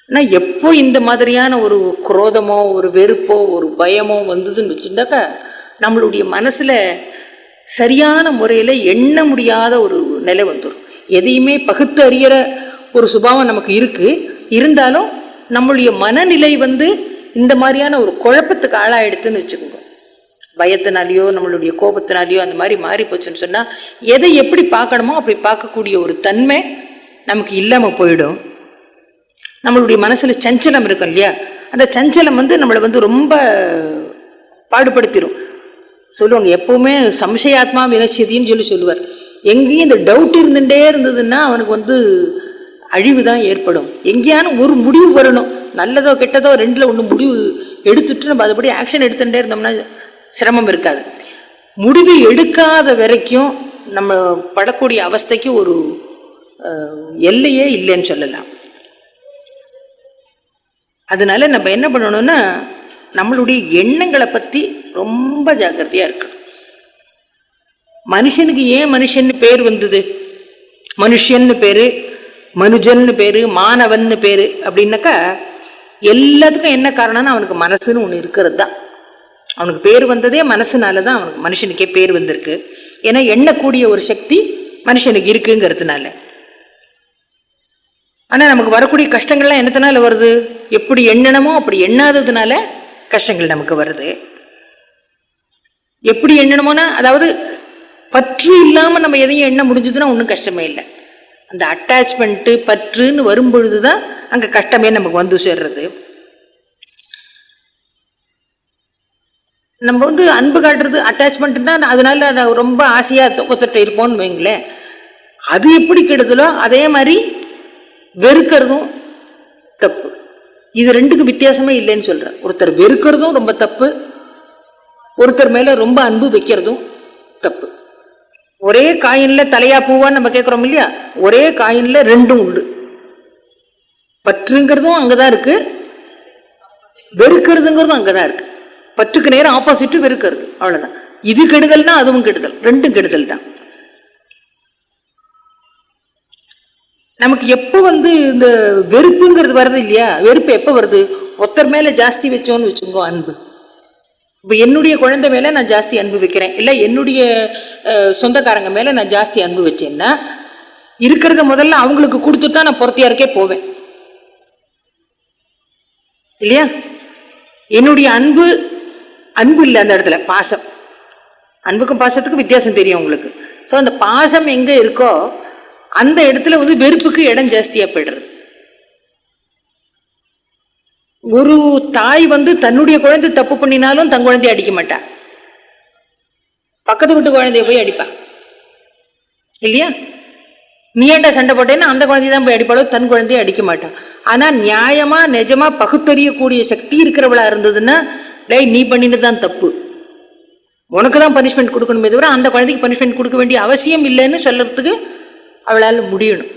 ஆனால் எப்போ இந்த மாதிரியான ஒரு குரோதமோ ஒரு வெறுப்போ ஒரு பயமோ வந்ததுன்னு வச்சுருந்தாக்கா நம்மளுடைய மனசில் சரியான முறையில் எண்ண முடியாத ஒரு நிலை வந்துடும். எதையுமே பகுத்து அறிகிற ஒரு சுபாவம் நமக்கு இருக்குது, இருந்தாலும் நம்மளுடைய மனநிலை இந்த மாதிரியான ஒரு குழப்பத்துக்கு ஆளாயிடுதுன்னு வச்சுக்கோங்க. பயத்தினாலேயோ நம்மளுடைய கோபத்தினாலேயோ அந்த மாதிரி மாறி போச்சுன்னு சொன்னால் எதை எப்படி பார்க்கணுமோ அப்படி பார்க்கக்கூடிய ஒரு தன்மை நமக்கு இல்லாமல் போயிடும். நம்மளுடைய மனசுல சஞ்சலம் இருக்கும் இல்லையா, அந்த சஞ்சலம் நம்மளை ரொம்ப பாடுபடுத்திடும். சொல்லுவாங்க எப்பவுமே சம்சயாத்மா வினசியதின்னு சொல்லுவார். எங்கேயும் இந்த டவுட் இருந்துட்டே இருந்ததுன்னா அவனுக்கு அழிவு தான் ஏற்படும். எங்கேயான ஒரு முடிவு வரணும், நல்லதோ கெட்டதோ ரெண்டுல ஒன்று முடிவு எடுத்துட்டு நம்ம அதுபடி ஆக்ஷன் எடுத்துட்டே இருந்தோம்னா சிரமம் இருக்காது. முடிவு எடுக்காத வரைக்கும் நம்ம படக்கூடிய அவஸ்தைக்கு ஒரு எல்லையே இல்லைன்னு சொல்லலாம். அதனால நம்ம என்ன பண்ணணும்னா நம்மளுடைய எண்ணங்களை பத்தி ரொம்ப ஜாக்கிரதையா இருக்கணும். மனுஷனுக்கு ஏன் மனுஷன்னு பேர் வந்தது? மனுஷன்னு பேரு, மனுஜன்னு பேரு, மாணவன்னு பேரு அப்படின்னாக்கா எல்லாத்துக்கும் என்ன காரணம்னா அவனுக்கு மனசுன்னு ஒன்று இருக்கிறது தான். அவனுக்கு பேர் வந்ததே மனசுனால தான் அவனுக்கு மனுஷனுக்கே பேர் வந்திருக்கு. ஏன்னா எண்ணக்கூடிய ஒரு சக்தி மனுஷனுக்கு இருக்குங்கிறதுனால. ஆனால் நமக்கு வரக்கூடிய கஷ்டங்கள்லாம் என்னத்தினால வருது? எப்படி எண்ணணுமோ அப்படி எண்ணாததுனால கஷ்டங்கள் நமக்கு வருது. எப்படி எண்ணணுமோனா அதாவது பற்று இல்லாமல் நம்ம எதையும் எண்ண முடிஞ்சதுன்னா ஒன்றும் கஷ்டமே இல்லை. அந்த அட்டாச்மெண்ட்டு பற்றுன்னு வரும்பொழுது தான் அங்கே கஷ்டமே நமக்கு சேர்றது. நம்ம அன்பு காட்டுறது அட்டாச்மெண்ட்னா அதனால ரொம்ப ஆசையாக ஒருத்தட்ட இருப்போம்னு வைங்களேன், அது எப்படி கெடுதலோ அதே மாதிரி வெறுக்கிறதும் தப்பு. இது ரெண்டுக்கும் வித்தியாசமே இல்லைன்னு சொல்றேன். ஒருத்தர் வெறுக்கிறதும் ரொம்ப தப்பு, ஒருத்தர் மேல ரொம்ப அன்பு வைக்கிறதும் தப்பு. ஒரே காயின்ல தலையா பூவான்னு நம்ம கேட்கிறோம் இல்லையா, ஒரே காயின்ல ரெண்டும் உண்டு. பற்றுங்கிறதும் அங்கதான் இருக்கு, வெறுக்கிறதுங்கிறதும் அங்கதான் இருக்கு. பற்றுக்கு நேரம் ஆப்போசிட் வெறுக்கிறது, அவ்வளவுதான். இது கெடுதல்னா அதுவும் கெடுதல், ரெண்டும் கெடுதல் தான். நமக்கு எப்போ இந்த வெறுப்புங்கிறது வருது இல்லையா, வெறுப்பு எப்போ வருது? ஒருத்தர் மேல ஜாஸ்தி வச்சோன்னு வச்சுக்கோ அன்பு. இப்போ என்னுடைய குழந்தை மேல நான் ஜாஸ்தி அன்பு வைக்கிறேன், இல்லை என்னுடைய சொந்தக்காரங்க மேல நான் ஜாஸ்தி அன்பு வச்சேன்னா இருக்கிறத முதல்ல அவங்களுக்கு கொடுத்துட்டு தான் நான் பொறுத்தியாருக்கே போவேன் இல்லையா? என்னுடைய அன்பு இல்லை அந்த இடத்துல பாசம். அன்புக்கும் பாசத்துக்கும் வித்தியாசம் தெரியும் உங்களுக்கு. ஸோ அந்த பாசம் எங்க இருக்கோ அந்த இடத்துல வெறுப்புக்கு இடம் ஜாஸ்தியா போயிடுறது. ஒரு தாய் தன்னுடைய குழந்தை தப்பு பண்ணினாலும் தன் குழந்தைய அடிக்க மாட்டா, பக்கத்து வீட்டு குழந்தைய போய் அடிப்பா இல்லையா? நீ ஏன்டா சண்டை போட்டேன்னா அந்த குழந்தைய தான் போய் அடிப்பாளோ, தன் குழந்தைய அடிக்க மாட்டான். ஆனா நியாயமா நிஜமா பகுத்தறியக்கூடிய சக்தி இருக்கிறவளா இருந்ததுன்னா நீ பண்ணினதுதான் தப்பு, உனக்கு தான் பனிஷ்மெண்ட் கொடுக்கணுமே தவிர அந்த குழந்தைக்கு பனிஷ்மெண்ட் கொடுக்க வேண்டிய அவசியம் இல்லைன்னு சொல்றதுக்கு அவளால் முடியணும்.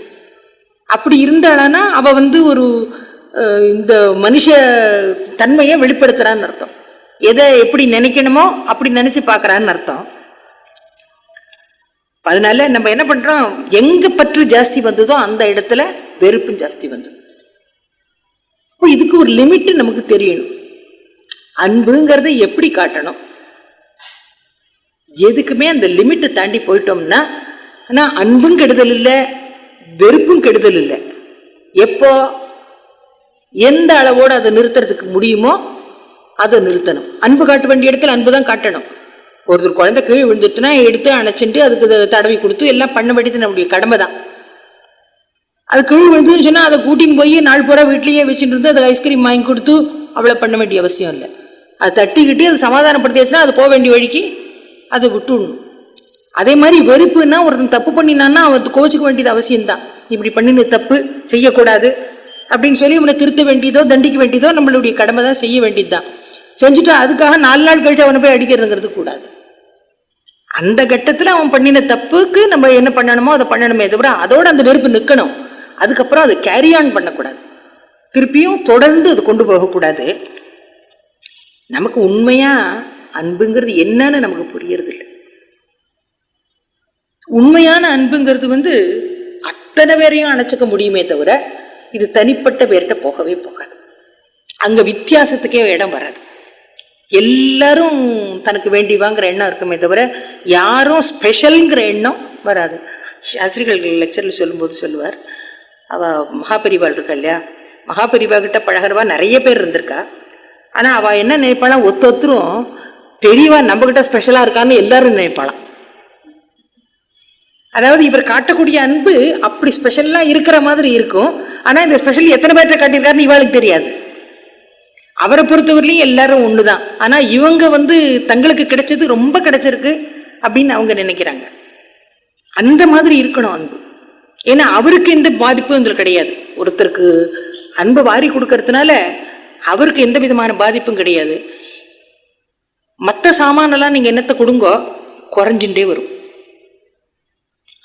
அப்படி இருந்தாளானா அவ வந்து ஒரு இந்த மனுஷ தன்மையை வெளிப்படுத்துறான்னு அர்த்தம். எதை எப்படி நினைக்கணுமோ அப்படி நினைச்சு பார்க்கறான்னு அர்த்தம். அதனால நம்ம என்ன பண்றோம், எங்க பற்று ஜாஸ்தி வந்ததோ அந்த இடத்துல வெறுப்பும் ஜாஸ்தி வந்தது. இதுக்கு ஒரு லிமிட் நமக்கு தெரியணும். அன்புங்கிறத எப்படி காட்டணும், எதுக்குமே அந்த லிமிட்டை தாண்டி போயிட்டோம்னா, ஆனா அன்பும் கெடுதல் இல்லை, வெறுப்பும் கெடுதல் இல்லை. எப்போ எந்த அளவோடு அதை நிறுத்துறதுக்கு முடியுமோ அதை நிறுத்தணும். அன்பு காட்ட வேண்டிய இடத்துல அன்பு தான் காட்டணும். ஒருத்தர் குழந்தை கீழே விழுந்துட்டுனா எடுத்து அணைச்சிட்டு அதுக்கு தடவி கொடுத்து எல்லாம் பண்ண வேண்டியது நம்முடைய கடமை தான். அது கீழே விழுந்துன்னு சொன்னா அதை கூட்டின்னு போய் நாள் பூரா வீட்லயே வச்சுட்டு இருந்து அது ஐஸ்கிரீம் வாங்கி கொடுத்து அவ்வளோ பண்ண வேண்டிய அவசியம் இல்லை. அது தட்டிக்கிட்டு அது சமாதானப்படுத்தியாச்சுன்னா அது போக வேண்டிய வழிக்கு அதை விட்டுடணும். அதே மாதிரி வெறுப்புன்னா ஒருத்தன் தப்பு பண்ணினான்னா அவன் கோச்சிக்க வேண்டியது அவசியம்தான். இப்படி பண்ணின தப்பு செய்யக்கூடாது அப்படின்னு சொல்லி இவனை திருத்த வேண்டியதோ தண்டிக்க வேண்டியதோ நம்மளுடைய கடமை தான், செய்ய வேண்டியது தான். செஞ்சுட்டு அதுக்காக 4 நாள் கழிச்சு அவனை போய் அடிக்கிறதுங்கிறது கூடாது. அந்த கட்டத்தில் அவன் பண்ணின தப்புக்கு நம்ம என்ன பண்ணணுமோ அதை பண்ணணுமே தவிர அதோட அந்த வெறுப்பு நிற்கணும். அதுக்கப்புறம் அதை கேரி ஆன் பண்ணக்கூடாது, திருப்பியும் தொடர்ந்து அது கொண்டு போகக்கூடாது. நமக்கு உண்மையா அன்புங்கிறது என்னன்னு நமக்கு புரியறது இல்லை. உண்மையான அன்புங்கிறது அத்தனை பேரையும் அணைச்சிக்க முடியுமே தவிர இது தனிப்பட்ட பேர்கிட்ட போகவே போகாது. அங்க வித்தியாசத்துக்கே இடம் வராது. எல்லாரும் தனக்கு வேண்டி வாங்குற எண்ணம் இருக்குமே தவிர யாரும் ஸ்பெஷல்ங்கிற எண்ணம் வராது. சாஸ்திரிகள் லெக்சர்ல சொல்லும்போது சொல்லுவார், அவ மகாபெரிவாள் இருக்கா இல்லையா, மகாபெரிவா கிட்ட பழகிறவா நிறைய பேர் இருந்திருக்கா. ஆனா அவ என்ன நினைப்பாளாம், ஒத்தொத்தரும் பெரியவா நம்ம கிட்ட ஸ்பெஷலா இருக்கான்னு எல்லாரும் நினைப்பாளாம். அதாவது இவர் காட்டக்கூடிய அன்பு அப்படி ஸ்பெஷலா இருக்கிற மாதிரி இருக்கும். ஆனா இந்த ஸ்பெஷல் எத்தனை பேர்கிட்ட காட்டியிருக்காருன்னு இவாளுக்கு தெரியாது. அவரை பொறுத்தவரையிலையும் எல்லாரும் ஒண்ணுதான். ஆனா இவங்க தங்களுக்கு கிடைச்சது ரொம்ப கிடைச்சிருக்கு அப்படின்னு அவங்க நினைக்கிறாங்க. அந்த மாதிரி இருக்கணும் அன்பு. ஏன்னா அவருக்கு எந்த பாதிப்பும் இதுல கிடையாது. ஒருத்தருக்கு அன்பை வாரி கொடுக்கறதுனால அவருக்கு எந்த விதமான பாதிப்பும் கிடையாது. மற்ற சாமானெல்லாம் நீங்க என்னத்தை கொடுங்கோ குறைஞ்சுட்டே வரும்.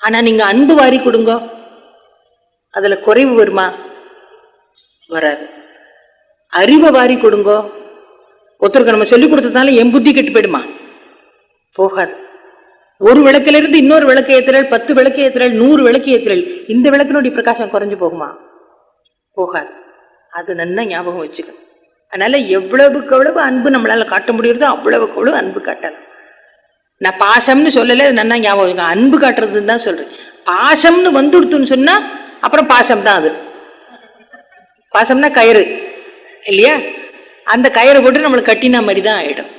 ஆனா நீங்க அன்பு வாரி கொடுங்கோ அதுல குறைவு வருமா? வராது. அறிவை வாரி கொடுங்கோ, ஒருத்தருக்கு நம்ம சொல்லி கொடுத்ததால என் புத்தி கெட்டு போயிடுமா? போகாது. ஒரு விளக்குல இருந்து இன்னொரு விளக்கு ஏத்துறல், 10 விளக்கு ஏத்துறல், 100 விளக்கு ஏத்துறல், இந்த விளக்கினுடைய பிரகாசம் குறைஞ்சு போகுமா? போகாது. அது நல்லா ஞாபகம் வச்சுக்கணும். அதனால எவ்வளவுக்கு எவ்வளவு அன்பு நம்மளால காட்ட முடியுறதோ அவ்வளவுக்கு எவ்வளவு அன்பு காட்டலாம். நான் பாசம்னு சொல்லல, நல்லா ஞாபகம், அன்பு காட்டுறதுன்னு தான் சொல்றேன். பாசம்னு வந்துடுத்துன்னு சொன்னா அப்புறம் பாசம் தான். அது பாசம்னா கயிறு இல்லையா, அந்த கயிறை போட்டு நம்மளை கட்டினா மாதிரி தான் ஆயிடும்.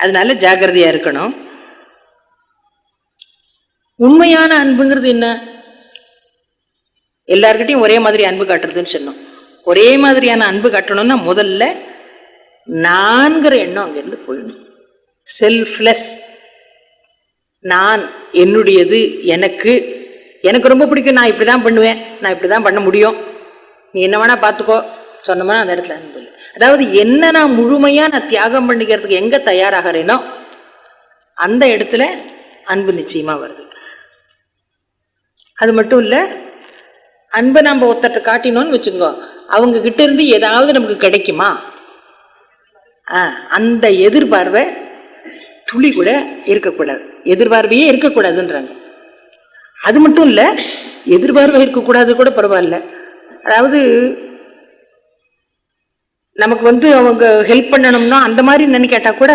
அதனால ஜாக்கிரதையா இருக்கணும். உண்மையான அன்புங்கிறது என்ன? எல்லார்கிட்டையும் ஒரே மாதிரி அன்பு காட்டுறதுன்னு சொன்னோம். ஒரே மாதிரியான அன்பு காட்டணும்னா முதல்ல நான்கிற எண்ணம் அங்கிருந்து போயிடணும். செல்ஃப்லெஸ். நான், என்னுடையது, எனக்கு ரொம்ப பிடிக்கும், நான் இப்படிதான் பண்ணுவேன், நான் இப்படிதான் பண்ண முடியும், நீ என்ன வேணா பார்த்துக்கோ சொன்னோம்னா அந்த இடத்துல அன்பு இல்லை. அதாவது என்ன நான் முழுமையா நான் தியாகம் பண்ணிக்கிறதுக்கு எங்க தயாராகிறேனோ அந்த இடத்துல அன்பு நிச்சயமா வருது. அது மட்டும் இல்ல, அன்பை நம்ம ஒருத்தட்ட காட்டினோன்னு வச்சுக்கோ, அவங்க கிட்ட இருந்து ஏதாவது நமக்கு கிடைக்குமா? அந்த எதிர்பார்வை துளி கூட இருக்கக்கூடாது. எதிர்பார்வையே இருக்கக்கூடாதுன்றாங்க. அது மட்டும் இல்ல, எதிர்பார்வை இருக்கக்கூடாது கூட பரவாயில்ல. அதாவது நமக்கு அவங்க ஹெல்ப் பண்ணணும்னா அந்த மாதிரி நினைக்காட்டா கூட,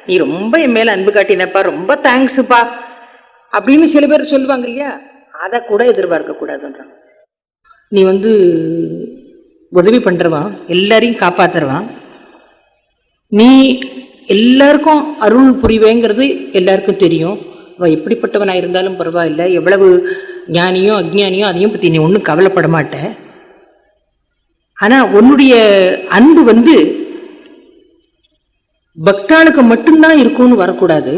நீ ரொம்ப என் மேல அன்பு காட்டினப்பா, ரொம்ப தேங்க்ஸுப்பா அப்படின்னு சில பேர் சொல்லுவாங்க இல்லையா, அதை கூட எதிர்பார்க்க கூடாதுன்றாங்க. நீ உதவி பண்றவான், எல்லாரையும் காப்பாத்துறவான், நீ எல்லாருக்கும் அருள் புரிவேங்கிறது எல்லாருக்கும் தெரியும். அவ எப்படிப்பட்டவனா இருந்தாலும் பரவாயில்ல, எவ்வளவு ஞானியோ அஜ்ஞானியோ அதையும் பத்தி நீ ஒன்றும் கவலைப்பட மாட்ட. ஆனா உன்னுடைய அன்பு பக்தாளுக்கு மட்டும்தான் இருக்கும்னு வரக்கூடாது.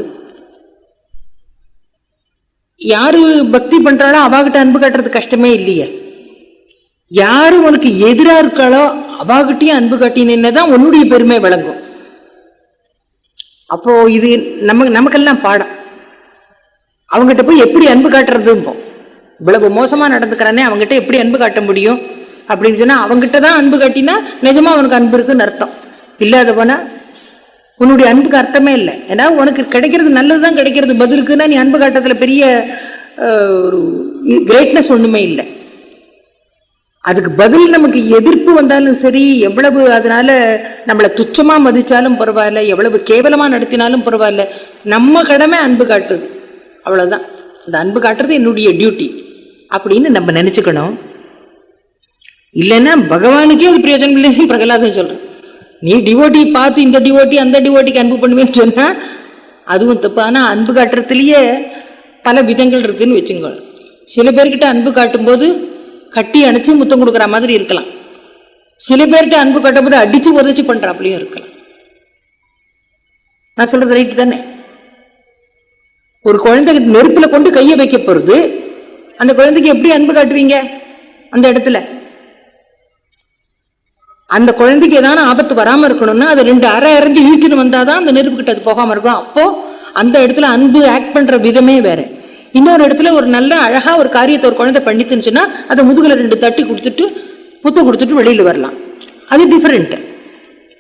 யாரு பக்தி பண்றாளோ அவாகிட்ட அன்பு காட்டுறது கஷ்டமே இல்லையே. யாரு உனக்கு எதிரா இருக்காளோ அவாகிட்டையும் அன்பு காட்டினதான் உன்னுடைய பெருமை விளங்கும். அப்போ இது நமக்கெல்லாம் பாடம். அவங்ககிட்ட போய் எப்படி அன்பு காட்டுறதும்போம். இவ்வளவு மோசமா நடந்துக்கிறானே அவங்ககிட்ட எப்படி அன்பு காட்ட முடியும் அப்படின்னு சொன்னா, அவங்ககிட்ட தான் அன்பு காட்டினா நிஜமா அவனுக்கு அன்பு இருக்குன்னு அர்த்தம். இல்லாத போனா உன்னுடைய அன்புக்கு அர்த்தமே இல்லை. ஏன்னா உனக்கு கிடைக்கிறது நல்லதுதான் கிடைக்கிறது, பதிலுக்குன்னா நீ அன்பு காட்டுறதுல பெரிய ஒரு கிரேட்னஸ் ஒண்ணுமே இல்லை. அதுக்கு பதில் நமக்கு எதிர்ப்பு வந்தாலும் சரி, எவ்வளவு அதனால நம்மளை துச்சமா மதிச்சாலும் பரவாயில்ல, எவ்வளவு கேவலமா நடத்தினாலும் பரவாயில்ல, நம்ம கடமை அன்பு காட்டுது, அவ்வளவுதான். அந்த அன்பு காட்டுறது என்னுடைய டியூட்டி அப்படின்னு நம்ம நினைச்சுக்கணும். இல்லைன்னா பகவானுக்கே அது பிரயோஜனம் இல்லைன்னு பிரகலாதன் சொல்றேன். நீ டிவோட்டி பார்த்து இந்த டிவோட்டி அந்த டிவோட்டிக்கு அன்பு பண்ணுவேன்னு சொன்னா அதுவும் தப்பு. ஆனா அன்பு காட்டுறதுலயே பல விதங்கள் இருக்குன்னு வச்சுக்கோங்க. சில பேர்கிட்ட அன்பு காட்டும் போது கட்டி அணைச்சு முத்தம் கொடுக்குற மாதிரி இருக்கலாம். சில பேர்கிட்ட அன்பு காட்டும் போது அடிச்சு உதச்சி பண்றாப்லயும் இருக்கலாம். நான் சொல்றது ரைட்டு தானே? ஒரு குழந்தை நெருப்புல கொண்டு கையை வைக்க போறது, அந்த குழந்தைக்கு எப்படி அன்பு காட்டுவீங்க? அந்த இடத்துல அந்த குழந்தைக்கு ஏதாவது ஆபத்து வராம இருக்கணும்னா அது 2 அரை இறந்து இழுத்துன்னு வந்தாதான் அந்த நெருப்பு கிட்ட அது போகாம இருக்கும். அப்போ அந்த இடத்துல அன்பு ஆக்ட் பண்ற விதமே வேற. இன்னொரு இடத்துல ஒரு நல்ல அழகா ஒரு காரியத்தை ஒரு குழந்தை பண்ணிட்டுச்சுன்னா அதை முதுகுல 2 தட்டி கொடுத்துட்டு முத்தம் கொடுத்துட்டு வெளியில வரலாம். அது டிஃபரெண்ட்.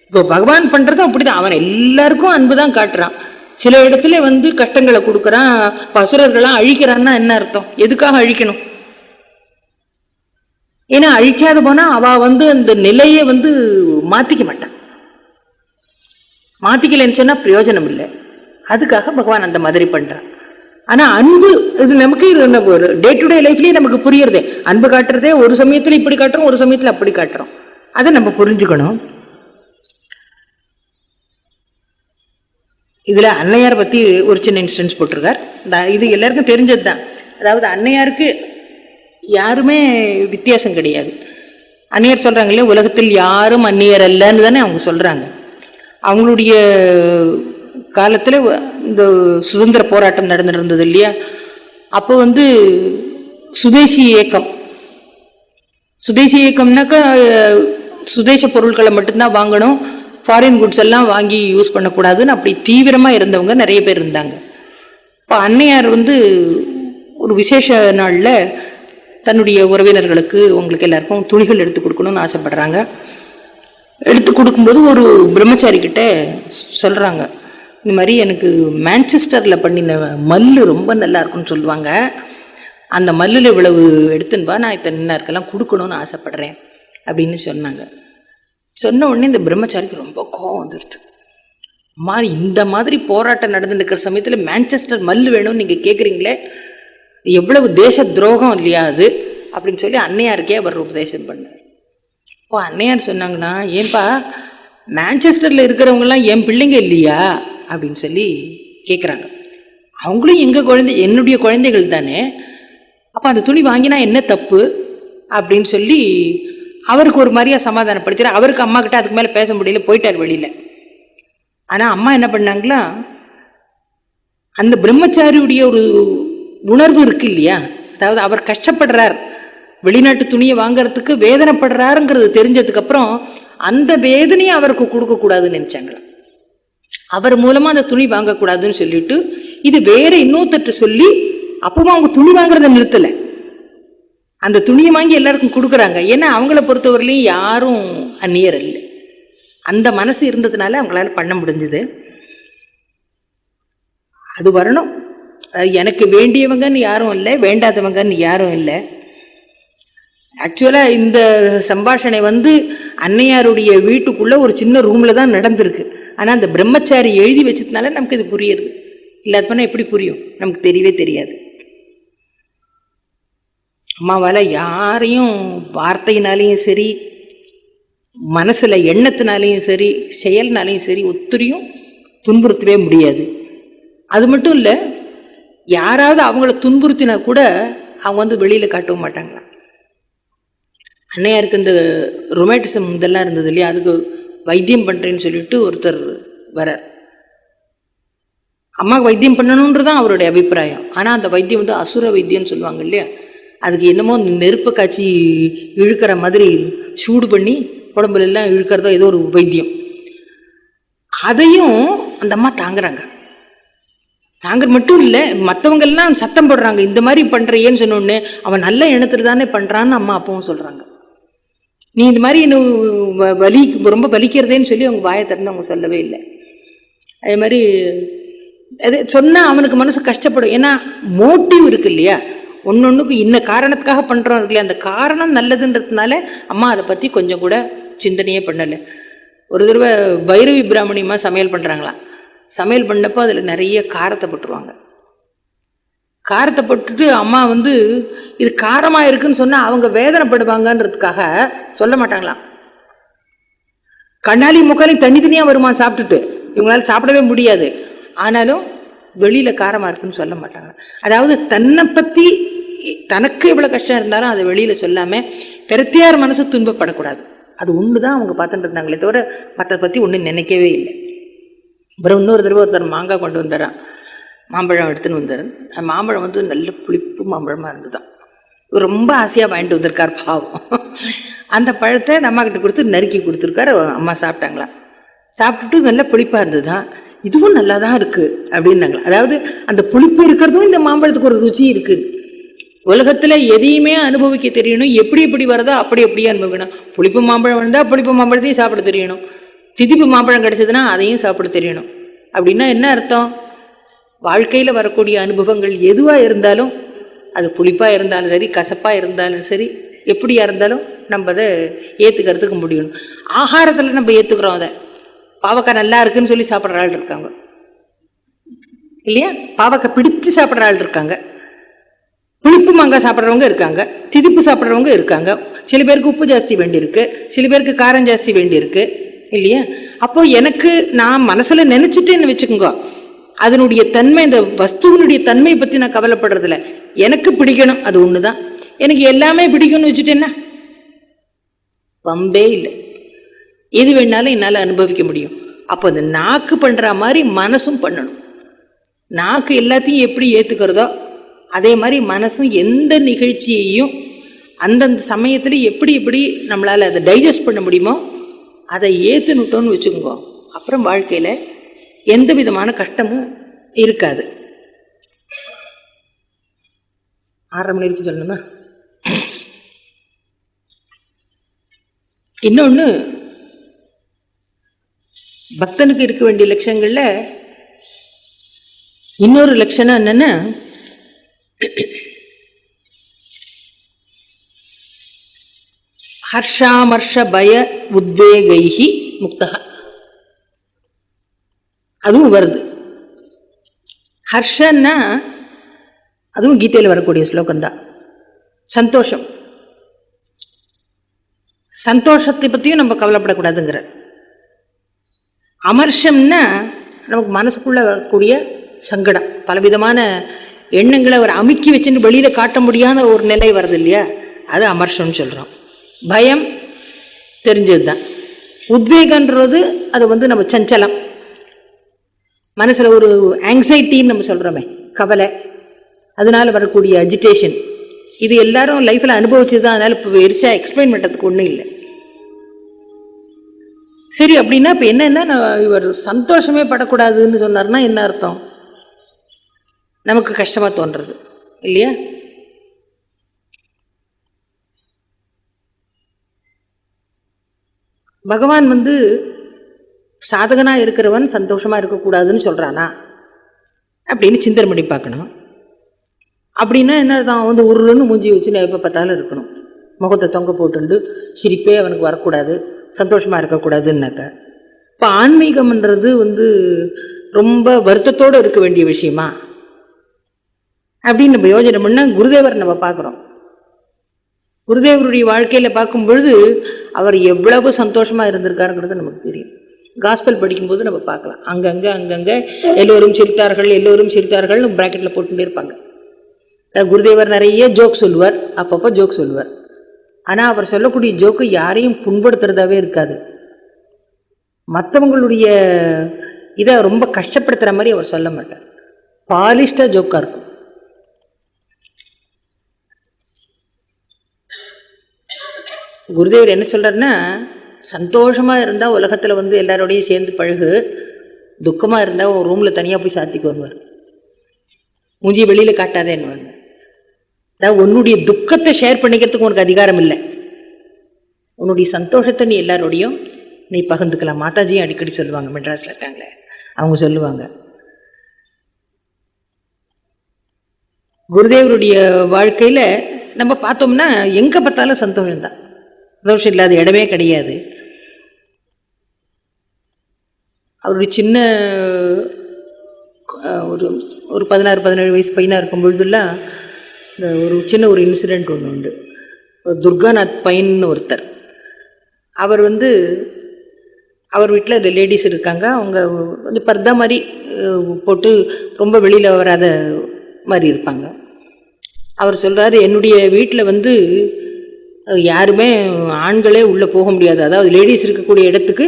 இப்போ பகவான் பண்றதும் அப்படிதான். அவன் எல்லாருக்கும் அன்பு தான் காட்டுறான். சில இடத்துல கஷ்டங்களை கொடுக்குறான், பசுரர்கள்லாம் அழிக்கிறான்னா என்ன அர்த்தம்? எதுக்காக அழிக்கணும்? ஏன்னா அழிக்காத போனா அவ அந்த நிலையை மாத்திக்க மாட்டான். மாத்திக்கலன்னு சொன்னா பிரயோஜனம் இல்லை. அதுக்காக பகவான் அந்த மாதிரி பண்றான். ஆனா அன்பு இது நமக்கு ஒரு டே டு டே லைஃப்லயே நமக்கு புரியுறதே. அன்பு காட்டுறதே ஒரு சமயத்துல இப்படி காட்டுறோம், ஒரு சமயத்துல அப்படி காட்டுறோம். அதை நம்ம புரிஞ்சுக்கணும். இதுல அன்னையார் பத்தி ஒரு சின்ன இன்ஸ்டன்ஸ் போட்டிருக்கார். இது எல்லாருக்கும் தெரிஞ்சது தான். அதாவது அன்னையாருக்கு யாருமே வித்தியாசம் கிடையாது. அந்நியர் சொல்றாங்க இல்லையா, உலகத்தில் யாரும் அந்நியர் அல்லன்னு தானே அவங்க சொல்றாங்க. அவங்களுடைய காலத்துல இந்த சுதந்திர போராட்டம் நடந்துட்டு இருந்தது இல்லையா, அப்போ சுதேசி இயக்கம். சுதேசி இயக்கம்னாக்கா சுதேச பொருட்களை மட்டும்தான் வாங்கணும், ஃபாரின் குட்ஸ் எல்லாம் வாங்கி யூஸ் பண்ணக்கூடாதுன்னு அப்படி தீவிரமா இருந்தவங்க நிறைய பேர் இருந்தாங்க. இப்போ அன்னையார் ஒரு விசேஷ நாள்ல தன்னுடைய உறவினர்களுக்கு உங்களுக்கு எல்லாருக்கும் துணிகள் எடுத்து கொடுக்கணும்னு ஆசைப்படுறாங்க. எடுத்து கொடுக்கும்போது ஒரு பிரம்மச்சாரி கிட்ட சொல்றாங்க, இந்த மாதிரி எனக்கு மான்செஸ்டர்ல பண்ணின மல்லு ரொம்ப நல்லா இருக்குன்னு சொல்லுவாங்க, அந்த மல்லில் இவ்வளவு எடுத்துன்பா, நான் இத்தனை இருக்கலாம் கொடுக்கணும்னு ஆசைப்படுறேன் அப்படின்னு சொன்னாங்க. சொன்ன உடனே இந்த பிரம்மச்சாரிக்கு ரொம்ப கோவம் வந்துடுது. அம்மா, இந்த மாதிரி போராட்டம் நடந்துட்டு இருக்கிற சமயத்துல மான்செஸ்டர் மல்லு வேணும்னு நீங்க கேட்குறீங்களே, எவ்வளவு தேச துரோகம் இல்லையா அது அப்படின்னு சொல்லி அன்னையாருக்கே அவர் உபதேசம் பண்ணார். இப்போ அன்னையார் சொன்னாங்கன்னா, ஏன்பா மான்செஸ்டர்ல இருக்கிறவங்கலாம் என் பிள்ளைங்க இல்லையா அப்படின்னு சொல்லி கேட்குறாங்க. அவங்களும் எங்க குழந்தை, என்னுடைய குழந்தைகள் தானே, அப்போ அந்த துணி வாங்கினா என்ன தப்பு அப்படின்னு சொல்லி அவருக்கு ஒரு மாதிரியா சமாதானப்படுத்தினார். அவருக்கு அம்மா கிட்ட அதுக்கு மேலே பேச முடியல, போயிட்டார் வெளியில. ஆனா அம்மா என்ன பண்ணாங்களா, அந்த பிரம்மச்சாரியுடைய ஒரு உணர்வு இருக்கு இல்லையா, அதாவது அவர் கஷ்டப்படுறார், வெளிநாட்டு துணியை வாங்கறதுக்கு வேதனைப்படுறாருங்கிறது தெரிஞ்சதுக்கு அப்புறம் அந்த வேதனையை அவருக்கு கொடுக்க கூடாதுன்னு நினைச்சாங்களா. அவர் மூலமா அந்த துணி வாங்கக்கூடாதுன்னு சொல்லிட்டு இது வேற இன்னொருத்தட்டு சொல்லி அப்பவும் அவங்க துணி வாங்குறத நிறுத்தல, அந்த துணியை வாங்கி எல்லாருக்கும் கொடுக்குறாங்க. ஏன்னா அவங்கள பொறுத்தவரையிலையும் யாரும் அந்நியர் இல்லை. அந்த மனசு இருந்ததுனால அவங்களால பண்ண முடிஞ்சது. அது வரணும். எனக்கு வேண்டியவங்கன்னு யாரும் இல்லை, வேண்டாதவங்கன்னு யாரும் இல்லை. ஆக்சுவலா இந்த சம்பாஷணை அன்னையாருடைய வீட்டுக்குள்ள ஒரு சின்ன ரூம்ல தான் நடந்திருக்கு. ஆனா அந்த பிரம்மச்சாரி எழுதி வச்சதுனால நமக்கு இது புரியுது. இல்லாத போனா எப்படி புரியும், நமக்கு தெரியவே தெரியாது. அம்மாவால யாரையும் வார்த்தையினாலையும் சரி, மனசுல எண்ணத்தினாலையும் சரி, செயல்னாலையும் சரி ஒத்துரையும் துன்புறுத்தவே முடியாது. அது மட்டும் இல்லை, யாராவது அவங்கள துன்புறுத்தினா கூட அவங்க வெளியில காட்டவும் மாட்டாங்களாம். அன்னையாருக்கு இந்த ரொமாட்டிசம் இதெல்லாம் இருந்தது இல்லையா, அதுக்கு வைத்தியம் பண்றேன்னு சொல்லிட்டு ஒருத்தர் வரார். அம்மாவுக்கு வைத்தியம் பண்ணணுன்றதான் அவருடைய அபிப்பிராயம். ஆனா அந்த வைத்தியம் அசுர வைத்தியம்னு சொல்லுவாங்க இல்லையா, அதுக்கு என்னமோ நெருப்பை காய்ச்சி இழுக்கிற மாதிரி சூடு பண்ணி உடம்புல எல்லாம் இழுக்கிறதோ ஏதோ ஒரு வைத்தியம். அதையும் அந்த அம்மா தாங்குறாங்க. தாங்கள் மட்டும் இல்லை, மற்றவங்கெல்லாம் சத்தம் போடுறாங்க, இந்த மாதிரி பண்ணுறியேன்னு சொன்னோடனே அவன் நல்ல எண்ணத்துல தானே பண்ணுறான்னு அம்மா அப்பாவும் சொல்கிறாங்க. நீ இந்த மாதிரி இன்னும் வலி ரொம்ப வலிக்கிறதேன்னு சொல்லி அவங்க வாயை திறந்து அவங்க சொல்லவே இல்லை. அதே மாதிரி அது சொன்னால் அவனுக்கு மனசு கஷ்டப்படும். ஏன்னா மோட்டிவ் இருக்கு இல்லையா, ஒன்னொன்றுக்கு இன்ன காரணத்துக்காக பண்ணுறோம் இருக்கு இல்லையா, அந்த காரணம் நல்லதுன்றதுனால அம்மா அதை பற்றி கொஞ்சம் கூட சிந்தனையே பண்ணலை. ஒரு தடவை பைரவி பிராமணியம்மா சமையல் பண்ணுறாங்களாம். சமையல் பண்ணப்போ அதில் நிறைய காரத்தை போட்டுருவாங்க. காரத்தை போட்டுட்டு அம்மா இது காரமாக இருக்குன்னு சொன்னால் அவங்க வேதனைப்படுவாங்கன்றதுக்காக சொல்ல மாட்டாங்களாம். கண்ணாலி முக்காலையும் தனித்தனியாக வருமா சாப்பிட்டுட்டு, இவங்களால சாப்பிடவே முடியாது, ஆனாலும் வெளியில் காரமாக இருக்குன்னு சொல்ல மாட்டாங்க. அதாவது தன்னை பற்றி தனக்கு எவ்வளோ கஷ்டம் இருந்தாலும் அதை வெளியில் சொல்லாமல் பெருத்தியார் மனசு துன்பப்படக்கூடாது. அது ஒன்று தான் அவங்க பார்த்துட்டு இருந்தாங்களே தவிர மற்றதை பற்றி ஒன்றும் நினைக்கவே இல்லை. அப்புறம் இன்னொரு தடவை ஒருத்தர் மாங்காய் கொண்டு வந்துடுறான், மாம்பழம் எடுத்துன்னு வந்தார். அந்த மாம்பழம் நல்ல புளிப்பு மாம்பழமாக இருந்துதான். இவர் ரொம்ப ஆசையாக வாங்கிட்டு வந்திருக்கார் பாவம். அந்த பழத்தை அந்த அம்மா கிட்ட கொடுத்து நறுக்கி கொடுத்துருக்காரு. அம்மா சாப்பிட்டாங்களா, சாப்பிட்டுட்டு நல்ல புளிப்பாக இருந்தது தான், இதுவும் நல்லா தான் இருக்குது அப்படின்னாங்களா. அதாவது அந்த புளிப்பு இருக்கிறதும் இந்த மாம்பழத்துக்கு ஒரு ருச்சி இருக்குது. உலகத்தில் எதையுமே அனுபவிக்க தெரியணும், எப்படி எப்படி வருதோ அப்படி அப்படியே அனுபவிக்கணும். புளிப்பு மாம்பழம் வந்தால் புளிப்பு மாம்பழத்தையும் சாப்பிட தெரியணும், திதிப்பு மாம்பழம் கிடைச்சதுன்னா அதையும் சாப்பிட தெரியணும். அப்படின்னா என்ன அர்த்தம்? வாழ்க்கையில் வரக்கூடிய அனுபவங்கள் எதுவாக இருந்தாலும், அது புளிப்பாக இருந்தாலும் சரி, கசப்பாக இருந்தாலும் சரி, எப்படியா இருந்தாலும் நம்ம அதை ஏற்றுக்கிறதுக்கு முடியணும். ஆகாரத்தில் நம்ம ஏற்றுக்கிறோம். அதை பாவக்காய் நல்லா இருக்குன்னு சொல்லி சாப்பிட்ற ஆள் இருக்காங்க இல்லையா, பாவக்காய் பிடிச்சு சாப்பிட்ற ஆள் இருக்காங்க, புளிப்பு மாங்காய் சாப்பிட்றவங்க இருக்காங்க, திதிப்பு சாப்பிட்றவங்க இருக்காங்க. சில பேருக்கு உப்பு ஜாஸ்தி வேண்டியிருக்கு, சில பேருக்கு காரம் ஜாஸ்தி வேண்டியிருக்கு இல்லையா. அப்போ எனக்கு நான் மனசுல நினைச்சுட்டேன்னு வச்சுக்கோங்க, அதனுடைய தன்மை, இந்த வஸ்துவனுடைய தன்மையை பற்றி நான் கவலைப்படுறதில்ல. எனக்கு பிடிக்கணும், அது ஒன்று தான். எனக்கு எல்லாமே பிடிக்கும்னு வச்சுட்டேன்னா வம்பே இல்லை, எது வேணாலும் என்னால் அனுபவிக்க முடியும். அப்போ அந்த நாக்கு பண்ணுற மாதிரி மனசும் பண்ணணும். நாக்கு எல்லாத்தையும் எப்படி ஏற்றுக்கிறதோ அதே மாதிரி மனசும் எந்த நிகழ்ச்சியையும் அந்தந்த சமயத்தில் எப்படி எப்படி நம்மளால் அதை டைஜஸ்ட் பண்ண முடியுமோ அதை ஏற்றுனுட்டோன்னு வச்சுக்கோங்க. அப்புறம் வாழ்க்கையில் எந்த விதமான கஷ்டமும் இருக்காது. 6:30 மணி வரைக்கும் சொல்லணுமா? இன்னொன்று, பக்தனுக்கு இருக்க வேண்டிய லட்சணங்களில் இன்னொரு லட்சணம் என்னன்னா, ஹர்ஷாமர்ஷ பய உத்வேகைஹி முக்தஹ. அதுவும் வருது. ஹர்ஷன்னா அதுவும் கீதையில் வரக்கூடிய ஸ்லோகம்தான். சந்தோஷம், சந்தோஷத்தை பற்றியும் நம்ம கவலைப்படக்கூடாதுங்கிற. அமர்ஷம்னா நமக்கு மனசுக்குள்ள வரக்கூடிய சங்கடம், பலவிதமான எண்ணங்களை அவர் அமுக்கி வச்சுன்னு வெளியில் காட்ட முடியாத ஒரு நிலை வருது இல்லையா, அது அமர்ஷம்னு சொல்கிறோம். பயம் தெரிஞ்சது தான். உத்வேகன்றது அது நம்ம சஞ்சலம், மனசில் ஒரு ஆங்ஸைட்டின்னு நம்ம சொல்கிறோமே, கவலை, அதனால வரக்கூடிய அஜிடேஷன், இது எல்லாரும் லைஃப்பில் அனுபவிச்சது தான். அதனால் இப்போ பெருசாக எக்ஸ்பிளைன் பண்ணுறதுக்கு ஒன்றும் இல்லை. சரி, அப்படின்னா இப்போ என்னென்னா, இவர் சந்தோஷமே படக்கூடாதுன்னு சொன்னார்னா என்ன அர்த்தம்? நமக்கு கஷ்டமாக தோன்றுறது இல்லையா? பகவான் சாதகனாக இருக்கிறவன் சந்தோஷமாக இருக்கக்கூடாதுன்னு சொல்கிறானா அப்படின்னு சிந்தனை பண்ணி பார்க்கணும். அப்படின்னா என்ன அர்த்தம்? உருளுன்னு மூஞ்சி வச்சு எப்போ பார்த்தாலும் இருக்கணும், முகத்தை தொங்க போட்டுண்டு சிரிப்பே அவனுக்கு வரக்கூடாது, சந்தோஷமாக இருக்கக்கூடாதுன்னாக்க. இப்போ ஆன்மீகம்ன்றது ரொம்ப வருத்தத்தோடு இருக்க வேண்டிய விஷயமா அப்படின்னு நம்ம யோஜனை பண்ணால் குருதேவர் நம்ம பார்க்குறோம். குருதேவருடைய வாழ்க்கையில் பார்க்கும் பொழுது அவர் எவ்வளவு சந்தோஷமாக இருந்திருக்காருங்கிறது நமக்கு தெரியும். காஸ்பல் படிக்கும்போது நம்ம பார்க்கலாம், அங்கங்கே எல்லோரும் சிரித்தார்கள், எல்லோரும் சிரித்தார்கள்னு ப்ராக்கெட்டில் போட்டுகிட்டே இருப்பாங்க. குருதேவர் நிறைய ஜோக் சொல்லுவார், அப்பப்போ ஜோக் சொல்லுவார். ஆனால் அவர் சொல்லக்கூடிய ஜோக்கு யாரையும் புண்படுத்துறதாவே இருக்காது, மற்றவங்களுடைய இதை ரொம்ப கஷ்டப்படுத்துகிற மாதிரி அவர் சொல்ல மாட்டார், பாலிஷ்டாக ஜோக்காக இருக்கும். குருதேவர் என்ன சொல்கிறாருன்னா, சந்தோஷமாக இருந்தால் உலகத்தில் எல்லாரோடையும் சேர்ந்து பழகு, துக்கமாக இருந்தால் ஒரு ரூமில் தனியாக போய் சாத்திக்கு வருவார். மூஞ்சி வெளியில காட்டாதேன்னுவாங்க. அதாவது உன்னுடைய துக்கத்தை ஷேர் பண்ணிக்கிறதுக்கு உனக்கு அதிகாரம் இல்லை, உன்னுடைய சந்தோஷத்தை நீ எல்லாரோடையும் நீ பகிர்ந்துக்கலாம். மாதாஜியும் அடிக்கடி சொல்லுவாங்க, மெட்ராஸ்ல இருக்காங்களே அவங்க சொல்லுவாங்க. குருதேவருடைய வாழ்க்கையில நம்ம பார்த்தோம்னா எங்க பார்த்தாலும் சந்தோஷம்தான், சந்தோஷம் இல்லாத இடமே கிடையாது. அவருடைய சின்ன ஒரு 16-17 வயசு பையனாக இருக்கும் பொழுதுலாம் ஒரு இன்சிடெண்ட் ஒன்று உண்டு. துர்காநாத் பையன்னு ஒருத்தர், அவர் அவர் வீட்டில் லேடிஸ் இருக்காங்க. அவங்க வந்து பர்தா மாதிரி போட்டு ரொம்ப வெளியில் வராத மாதிரி இருப்பாங்க. அவர் சொல்கிறாரு, என்னுடைய வீட்டில் யாருமே ஆண்களே உள்ளே போக முடியாது, அதாவது லேடிஸ் இருக்கக்கூடிய இடத்துக்கு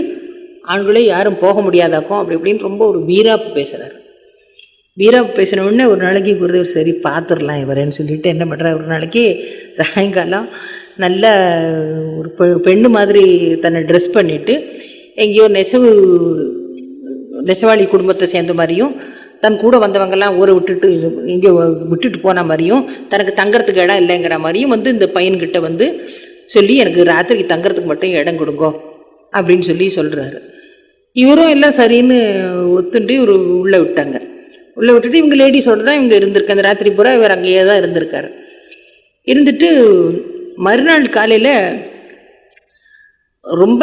ஆண்களே யாரும் போக முடியாதாக்கும் அப்படி இப்படின்னு ரொம்ப ஒரு வீராப்பு பேசுகிறாரு. வீராப்பு பேசின உடனே ஒரு நாளைக்கு குருதேவர் சரி பார்த்துடலாம் இவரேன்னு சொல்லிட்டு என்ன பண்ணுறாரு, ஒரு நாளைக்கு சாயங்காலம் நல்ல ஒரு பெண்ணு மாதிரி தன்னை ட்ரெஸ் பண்ணிவிட்டு எங்கேயோ நெசவாளி குடும்பத்தை சேர்ந்த மாதிரியும் தன் கூட வந்தவங்கெல்லாம் ஊரை விட்டுட்டு இங்கே விட்டுட்டு போன மாதிரியும் தனக்கு தங்கறதுக்கு இடம் இல்லைங்கிற மாதிரியும் இந்த பையன்கிட்ட சொல்லி எனக்கு ராத்திரிக்கு தங்கறதுக்கு மட்டும் இடம் கொடுங்கோ அப்படின்னு சொல்கிறாரு. இவரும் எல்லாம் சரின்னு ஒத்துண்டு இவர் உள்ளே விட்டாங்க. உள்ளே விட்டுட்டு இவங்க லேடிஸோடு தான் இவங்க இருந்திருக்கு. அந்த ராத்திரி பூரா இவர் அங்கேயே தான் இருந்திருக்காரு. இருந்துட்டு மறுநாள் காலையில் ரொம்ப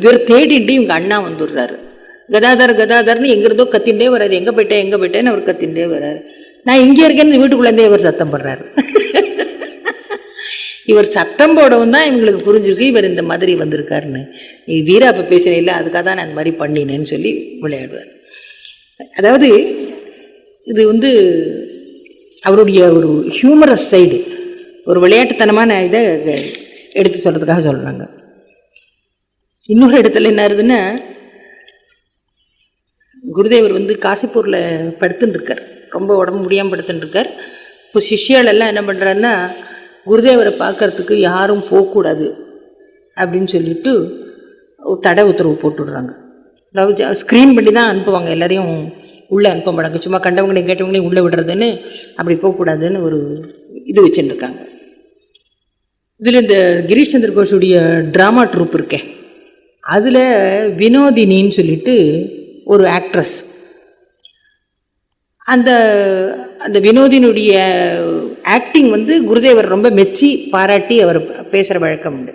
இவர் தேடிட்டு இவங்க அண்ணா வந்துடுறாரு. கதாதர்னு எங்கிருந்தோ கத்தின்ண்டே வர்றாரு. எங்கே போயிட்டேன்னு அவர் கத்தின்ண்டே வர்றாரு. நான் இங்கே இருக்கேன்னு வீட்டுக்குள்ளேருந்தே இவர் சத்தம் போடுறாரு. இவர் சத்தம் போடவும் தான் இவங்களுக்கு புரிஞ்சிருக்கு இவர் இந்த மாதிரி வந்திருக்காருன்னு. நீ வீராப்ப பேசின இல்லை, அதுக்காக தான் நான் அந்த மாதிரி பண்ணினேன்னு சொல்லி விளையாடுவார். அதாவது இது அவருடைய ஒரு ஹியூமரஸ் சைடு, ஒரு விளையாட்டுத்தனமான இதை எடுத்து சொல்கிறதுக்காக சொல்கிறாங்க. இன்னொரு இடத்துல என்ன ஆகுதுன்னா, குருதேவர் காசிப்பூரில் படுத்துன்னு இருக்கார், ரொம்ப உடம்பு முடியாமல் படுத்துன்னு இருக்கார். இப்போ சிஷ்யால் எல்லாம் என்ன பண்ணுறாருன்னா, குருதேவரை பார்க்கறதுக்கு யாரும் போகக்கூடாது அப்படின்னு சொல்லிட்டு ஒரு தடை உத்தரவு போட்டுடுறாங்க. அதாவது ஸ்க்ரீன் பண்ணி தான் அனுப்புவாங்க, எல்லாரையும் உள்ளே அனுப்ப மாட்டாங்க. சும்மா கண்டவங்களையும் கேட்டவங்களையும் உள்ளே விடுறதுன்னு, அப்படி போகக்கூடாதுன்னு ஒரு இது வச்சுருக்காங்க. இதில் இந்த கிரீஷ் சந்திர கோஷுடைய ட்ராமா ட்ரூப் இருக்கே, அதில் வினோதினின்னு சொல்லிட்டு ஒரு ஆக்ட்ரஸ், அந்த அந்த வினோதினுடைய ஆக்டிங் குருதேவர் ரொம்ப மெச்சி பாராட்டி அவர் பேசுகிற வழக்கம் உண்டு.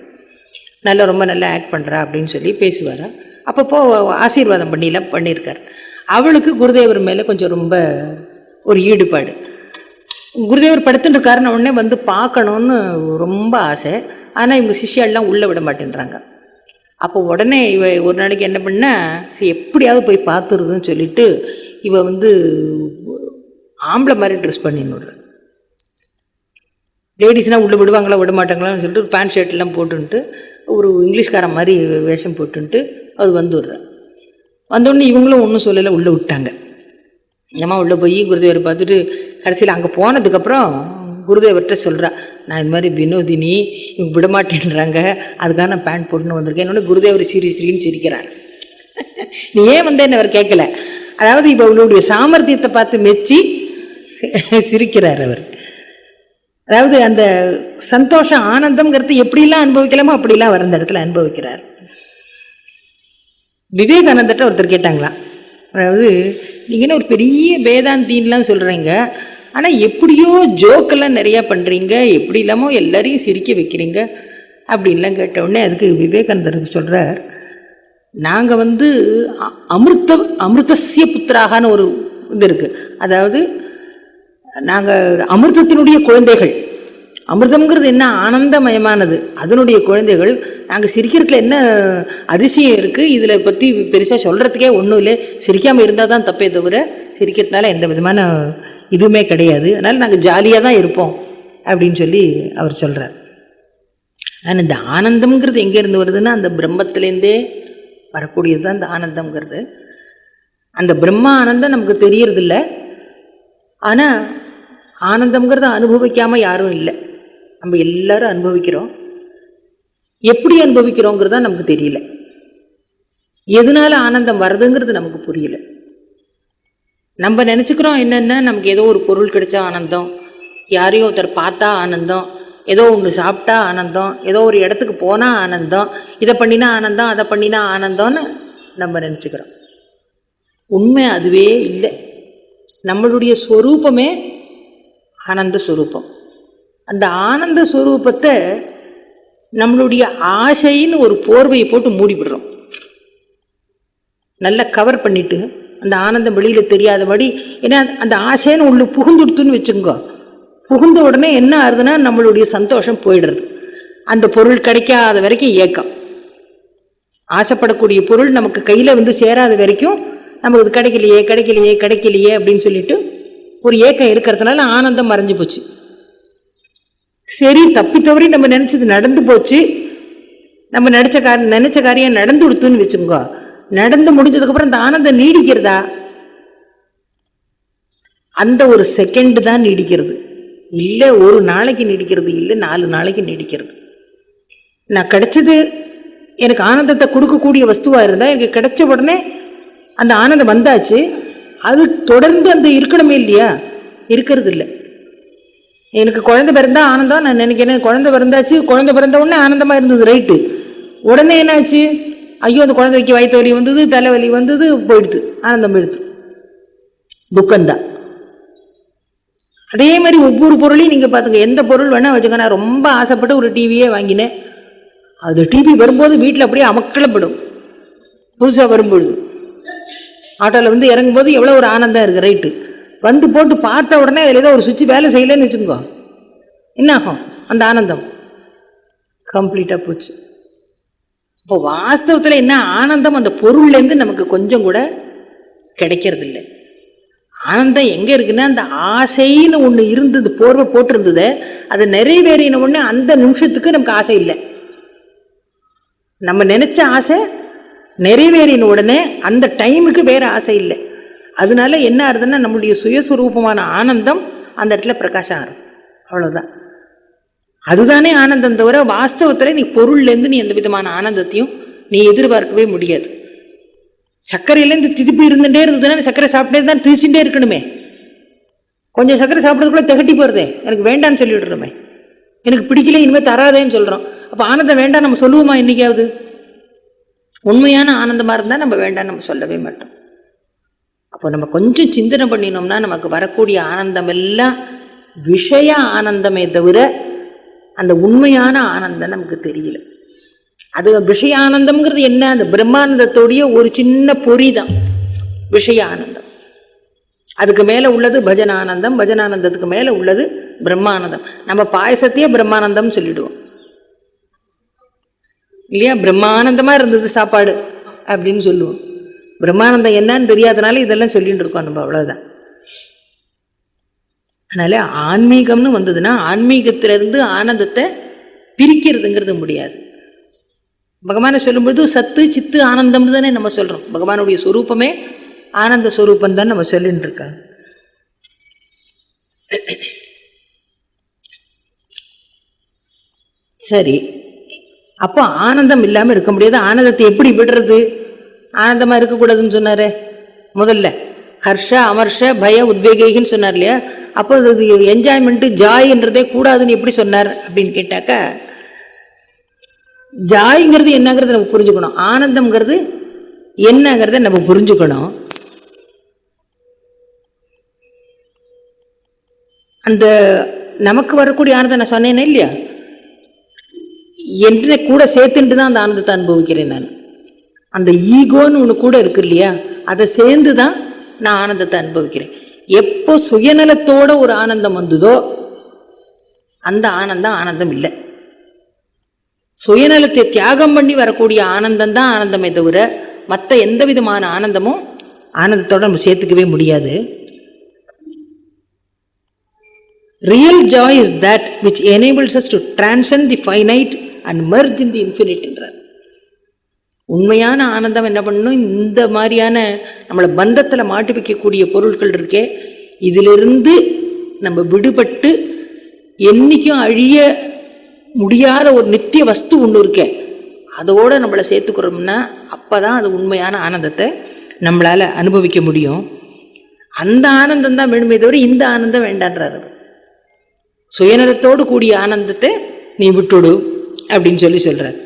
ரொம்ப நல்லா ஆக்ட் பண்ணுறா அப்படின்னு சொல்லி பேசுவார். அப்பப்போ ஆசீர்வாதம் பண்ணியிருக்கார். அவளுக்கு குருதேவர் மேலே கொஞ்சம் ரொம்ப ஒரு ஈடுபாடு. குருதேவர் படுத்துட்டு இருக்காருன்னு உடனே பார்க்கணுன்னு ரொம்ப ஆசை. ஆனால் இவங்க சிஷ்யாலாம் உள்ளே விட மாட்டேன்றாங்க. அப்போ உடனே ஒரு நாளைக்கு என்ன பண்ணா, எப்படியாவது போய் பார்த்துருதுன்னு சொல்லிட்டு இவ ஆம்பளை மாதிரி ட்ரெஸ் பண்ணின்னு லேடிஸ்னால் உள்ளே விடுவாங்களா விட மாட்டாங்களான்னு சொல்லிட்டு ஒரு பேண்ட் ஷர்ட்லாம் போட்டுன்ட்டு ஒரு இங்கிலீஷ்காரன் மாதிரி வேஷம் போட்டுன்ட்டு அது வந்துடுறேன். வந்தோடனே இவங்களும் ஒன்றும் சொல்லலை, உள்ளே விட்டாங்க. ஏமா உள்ளே போய் குருதேவரை பார்த்துட்டு கடைசியில் அங்கே போனதுக்கப்புறம் குருதேவர்கிட்ட சொல்கிறா, நான் இது மாதிரி வினோதினி இவங்க விடமாட்டேன்றாங்க, அதுக்காக நான் பேண்ட் போட்டுன்னு வந்திருக்கேன். என்னோட குருதேவர் சிரின்னு சிரிக்கிறார். நீ ஏன் வந்தேன்னு அவர் கேட்கல, அதாவது இப்போ அவளுடைய சாமர்த்தியத்தை பார்த்து மெச்சி சிரிக்கிறார் அவர். அதாவது அந்த சந்தோஷம் ஆனந்தம்ங்கிறது எப்படிலாம் அனுபவிக்கலாமோ அப்படிலாம் வர அந்த இடத்துல அனுபவிக்கிறார். விவேகானந்தர்கிட்ட ஒருத்தர் கேட்டாங்களா, அதாவது நீங்கள் என்ன ஒரு பெரிய வேதாந்தின்லாம் சொல்கிறீங்க, ஆனால் எப்படியோ ஜோக்கெல்லாம் நிறையா பண்ணுறீங்க, எப்படி இல்லாமல் எல்லாரையும் சிரிக்க வைக்கிறீங்க அப்படின்லாம் கேட்டவுடனே அதுக்கு விவேகானந்தருக்கு சொல்கிறார், நாங்கள் அமிர்தசிய புத்திராகனு ஒரு இது இருக்குது. அதாவது நாங்கள் அமிர்தத்தினுடைய குழந்தைகள். அமிர்தம்ங்கிறது என்ன ஆனந்தமயமானது, அதனுடைய குழந்தைகள். நாங்கள் சிரிக்கிறதுல என்ன அதிசயம் இருக்குது, இதில் பற்றி பெருசாக சொல்கிறதுக்கே ஒன்றும் இல்லை. சிரிக்காமல் இருந்தால் தான் தப்பே தவிர சிரிக்கிறதுனால எந்த விதமான இதுவுமே கிடையாது. அதனால் நாங்கள் ஜாலியாக தான் இருப்போம் அப்படின்னு சொல்லி அவர் சொல்கிறார். ஆனால் இந்த ஆனந்தம்ங்கிறது எங்கேருந்து வருதுன்னா, அந்த பிரம்மத்திலேருந்தே வரக்கூடியது தான் இந்த ஆனந்தம்ங்கிறது. அந்த பிரம்ம ஆனந்தம் நமக்கு தெரியறதில்ல, ஆனால் ஆனந்தம்ங்கிறத அனுபவிக்காமல் யாரும் இல்லை. நம்ம எல்லாரும் அனுபவிக்கிறோம். எப்படி அனுபவிக்கிறோங்கிறது தான் நமக்கு தெரியல. எதனால ஆனந்தம் வருதுங்கிறது நமக்கு புரியல. நம்ம நினச்சிக்கிறோம் என்னென்னா நமக்கு ஏதோ ஒரு பொருள் கிடைச்சா ஆனந்தம், யாரையோ ஒருத்தர் பார்த்தா ஆனந்தம், ஏதோ ஒன்று சாப்பிட்டா ஆனந்தம், ஏதோ ஒரு இடத்துக்கு போனால் ஆனந்தம், இதை பண்ணினா ஆனந்தம், அதை பண்ணினா ஆனந்தம்னு நம்ம நினச்சிக்கிறோம். உண்மை அதுவே இல்லை. நம்மளுடைய ஸ்வரூபமே ஆனந்த ஸ்வரூபம். அந்த ஆனந்த ஸ்வரூபத்தை நம்மளுடைய ஆசைன்னு ஒரு போர்வையை போட்டு மூடிவிடுறோம். நல்லா கவர் பண்ணிட்டு அந்த ஆனந்தம் வெளியில் தெரியாதபடி. ஏன்னா அந்த ஆசைன்னு உள்ள புகுந்துடுத்துன்னு வச்சுக்கோ, புகுந்த உடனே என்ன ஆகுதுன்னா நம்மளுடைய சந்தோஷம் போயிடுறது. அந்த பொருள் கிடைக்காத வரைக்கும் ஏக்கம், ஆசைப்படக்கூடிய பொருள் நமக்கு கையில் வந்து சேராத வரைக்கும் நமக்கு இது கிடைக்கலையே கிடைக்கலையே கிடைக்கலையே அப்படின்னு சொல்லிட்டு ஒரு ஏக்கம் இருக்கிறதுனால ஆனந்தம் மறைஞ்சு போச்சு. சரி, தப்பி தவறி நம்ம நினச்சது நடந்து போச்சு, நம்ம நினச்ச காரியம் நடந்து கொடுத்துன்னு வச்சுக்கோ, நடந்து முடிஞ்சதுக்கப்புறம் அந்த ஆனந்தம் நீடிக்கிறதா? அந்த ஒரு செகண்ட் தான் நீடிக்கிறது, இல்லை ஒரு நாளைக்கு நீடிக்கிறது, இல்லை 4 நாளைக்கு நீடிக்கிறது. நான் கிடைச்சது எனக்கு ஆனந்தத்தை கொடுக்கக்கூடிய வஸ்துவாக இருந்தால் எனக்கு கிடைச்ச உடனே அந்த ஆனந்தம் வந்தாச்சு, அது தொடர்ந்து அந்த இருக்கணுமே இல்லையா? இருக்கிறது இல்லை. எனக்கு குழந்தை பிறந்தா ஆனந்தம் நான் நினைக்கிறேன், குழந்தை பிறந்தாச்சு, குழந்தை பிறந்த உடனே ஆனந்தமாக இருந்தது, ரைட்டு. உடனே என்னாச்சு? ஐயோ அந்த குழந்தைக்கு வயிற்று வலி வந்தது, தலைவலி வந்தது, போயிடுது, ஆனந்தம் போயிடுது, துக்கம்தான். அதே மாதிரி ஒவ்வொரு பொருளையும் நீங்கள் பார்த்துங்க, எந்த பொருள் வேணால் வச்சுக்க. நான் ரொம்ப ஆசைப்பட்டு ஒரு டிவியே வாங்கினேன், அது டிவி வரும்போது வீட்டில் அப்படியே அமக்களப்படும். புதுசாக வரும்பொழுது ஆட்டோவில் வந்து இறங்கும்போது எவ்வளோ ஒரு ஆனந்தம் இருக்குது, ரைட்டு. வந்து போட்டு பார்த்த உடனே அதில் ஏதோ ஒரு சுவிட்ச் வேலை செய்யலைன்னு வச்சுக்கோ, என்ன ஆகும்? அந்த ஆனந்தம் கம்ப்ளீட்டாக போச்சு. இப்போ வாஸ்தவத்தில் என்ன ஆனந்தம்? அந்த பொருள்லேருந்து நமக்கு கொஞ்சம் கூட கிடைக்கிறது இல்லை. ஆனந்தம் எங்கே இருக்குன்னா, அந்த ஆசைன்னு ஒன்று இருந்தது, போர்வை போட்டிருந்தது, அதை நிறைவேறின உடனே அந்த நிமிஷத்துக்கு நமக்கு ஆசை இல்லை. நம்ம நினச்ச ஆசை நிறைவேறின உடனே அந்த டைமுக்கு வேறு ஆசை இல்லை. அதனால என்ன ஆகுதுன்னா நம்மளுடைய சுயஸ்வரூபமான ஆனந்தம் அந்த இடத்துல பிரகாசம் ஆகும், அவ்வளோதான். அதுதானே ஆனந்தம் தவிர வாஸ்தவத்தில் நீ பொருள்லேருந்து நீ எந்த விதமான ஆனந்தத்தையும் நீ எதிர்பார்க்கவே முடியாது. சர்க்கரையிலேருந்து திதிப்பு இருந்துகிட்டே இருந்ததுன்னா சர்க்கரை சாப்பிட்டே தான் திரிச்சுட்டே இருக்கணுமே. கொஞ்சம் சர்க்கரை சாப்பிட்றதுக்குள்ளே திகட்டி போகிறதே, எனக்கு வேண்டான்னு சொல்லிவிடுறோமே, எனக்கு பிடிக்கல இனிமேல் தராதேன்னு சொல்கிறோம். அப்போ ஆனந்தம் வேண்டாம் நம்ம சொல்லுவோமா? இன்னைக்காவது உண்மையான ஆனந்தமாக இருந்தால் நம்ம வேண்டாம் நம்ம சொல்லவே மாட்டோம். அப்போ நம்ம கொஞ்சம் சிந்தனை பண்ணினோம்னா நமக்கு வரக்கூடிய ஆனந்தம் எல்லாம் விஷய ஆனந்தமே தவிர அந்த உண்மையான ஆனந்தம் நமக்கு தெரியல. அது விஷய ஆனந்தம்ங்கிறது என்ன? அந்த பிரம்மானந்தத்தோடைய ஒரு சின்ன பொறி தான் விஷய ஆனந்தம். அதுக்கு மேலே உள்ளது பஜனானந்தம், பஜனானந்தத்துக்கு மேலே உள்ளது பிரம்மானந்தம். நம்ம பாயசத்தையே பிரம்மானந்தம்னு சொல்லிடுவோம் இல்லையா? பிரம்மானந்தமாக இருந்தது சாப்பாடு அப்படின்னு சொல்லுவோம். பிரம்மானந்தம் என்னன்னு தெரியாதனால இதெல்லாம் சொல்லிட்டு இருக்கோம் நம்ம, அவ்வளோதான். அதனால ஆன்மீகம்னு வந்ததுன்னா ஆன்மீகத்திலிருந்து ஆனந்தத்தை பிரிக்கிறதுங்கிறது முடியாது. பகவானை சொல்லும்போது சத்து சித்து ஆனந்தம்னு தானே நம்ம சொல்கிறோம். பகவானுடைய ஸ்வரூபமே ஆனந்த ஸ்வரூபம் தான் நம்ம சொல்லிட்டு இருக்காங்க. சரி, அப்போ ஆனந்தம் இல்லாமல் இருக்க முடியாது. ஆனந்தத்தை எப்படி விடுறது? ஆனந்தமாக இருக்கக்கூடாதுன்னு சொன்னார் முதல்ல. ஹர்ஷ அமர்ஷ பய உத்வேகின்னு சொன்னார் இல்லையா? அப்போ அது என்ஜாய்மெண்ட்டு ஜாய்ன்றதே கூடாதுன்னு எப்படி சொன்னார் அப்படின்னு கேட்டாக்கா, ஜாய்ங்கிறது என்னங்கிறத நம்ம புரிஞ்சுக்கணும், ஆனந்தம்ங்கிறது என்னங்கிறத நம்ம புரிஞ்சுக்கணும். அந்த நமக்கு வரக்கூடிய ஆனந்தம் நான் சொன்னேனே இல்லையா, என்ன கூட சேர்த்துட்டு தான் அந்த ஆனந்தத்தை அனுபவிக்கிறேன் நான். அந்த ஈகோன்னு ஒன்று கூட இருக்கு இல்லையா, அதை சேர்ந்து தான் நான் ஆனந்தத்தை அனுபவிக்கிறேன். எப்போ சுயநலத்தோட ஒரு ஆனந்தம் வந்ததோ அந்த ஆனந்தம் ஆனந்தம் இல்லை. சுயநலத்தை தியாகம் பண்ணி வரக்கூடிய ஆனந்தம் தான் ஆனந்தமே தவிர மற்ற எந்த விதமான ஆனந்தமும் ஆனந்தத்தோட நம்ம சேர்த்துக்கவே முடியாது. Real Joy is that which enables us to transcend the finite and merge in the infinite என்றார். உண்மையான ஆனந்தம் என்ன பண்ணணும்? இந்த மாதிரியான நம்மளை பந்தத்தில் மாட்டி வைக்கக்கூடிய பொருட்கள் இருக்கே, இதிலிருந்து நம்ம விடுபட்டு என்றைக்கும் அழிய முடியாத ஒரு நித்திய வஸ்து ஒன்று இருக்கே, அதோடு நம்மளை சேர்த்துக்கிறோம்னா அப்போ தான் அது உண்மையான ஆனந்தத்தை நம்மளால் அனுபவிக்க முடியும். அந்த ஆனந்தம் தான் வேணுமே தவிர இந்த ஆனந்தம் வேண்டான்றாரு. சுயநலத்தோடு கூடிய ஆனந்தத்தை நீ விட்டுடு அப்படின்னு சொல்லி சொல்றாரு.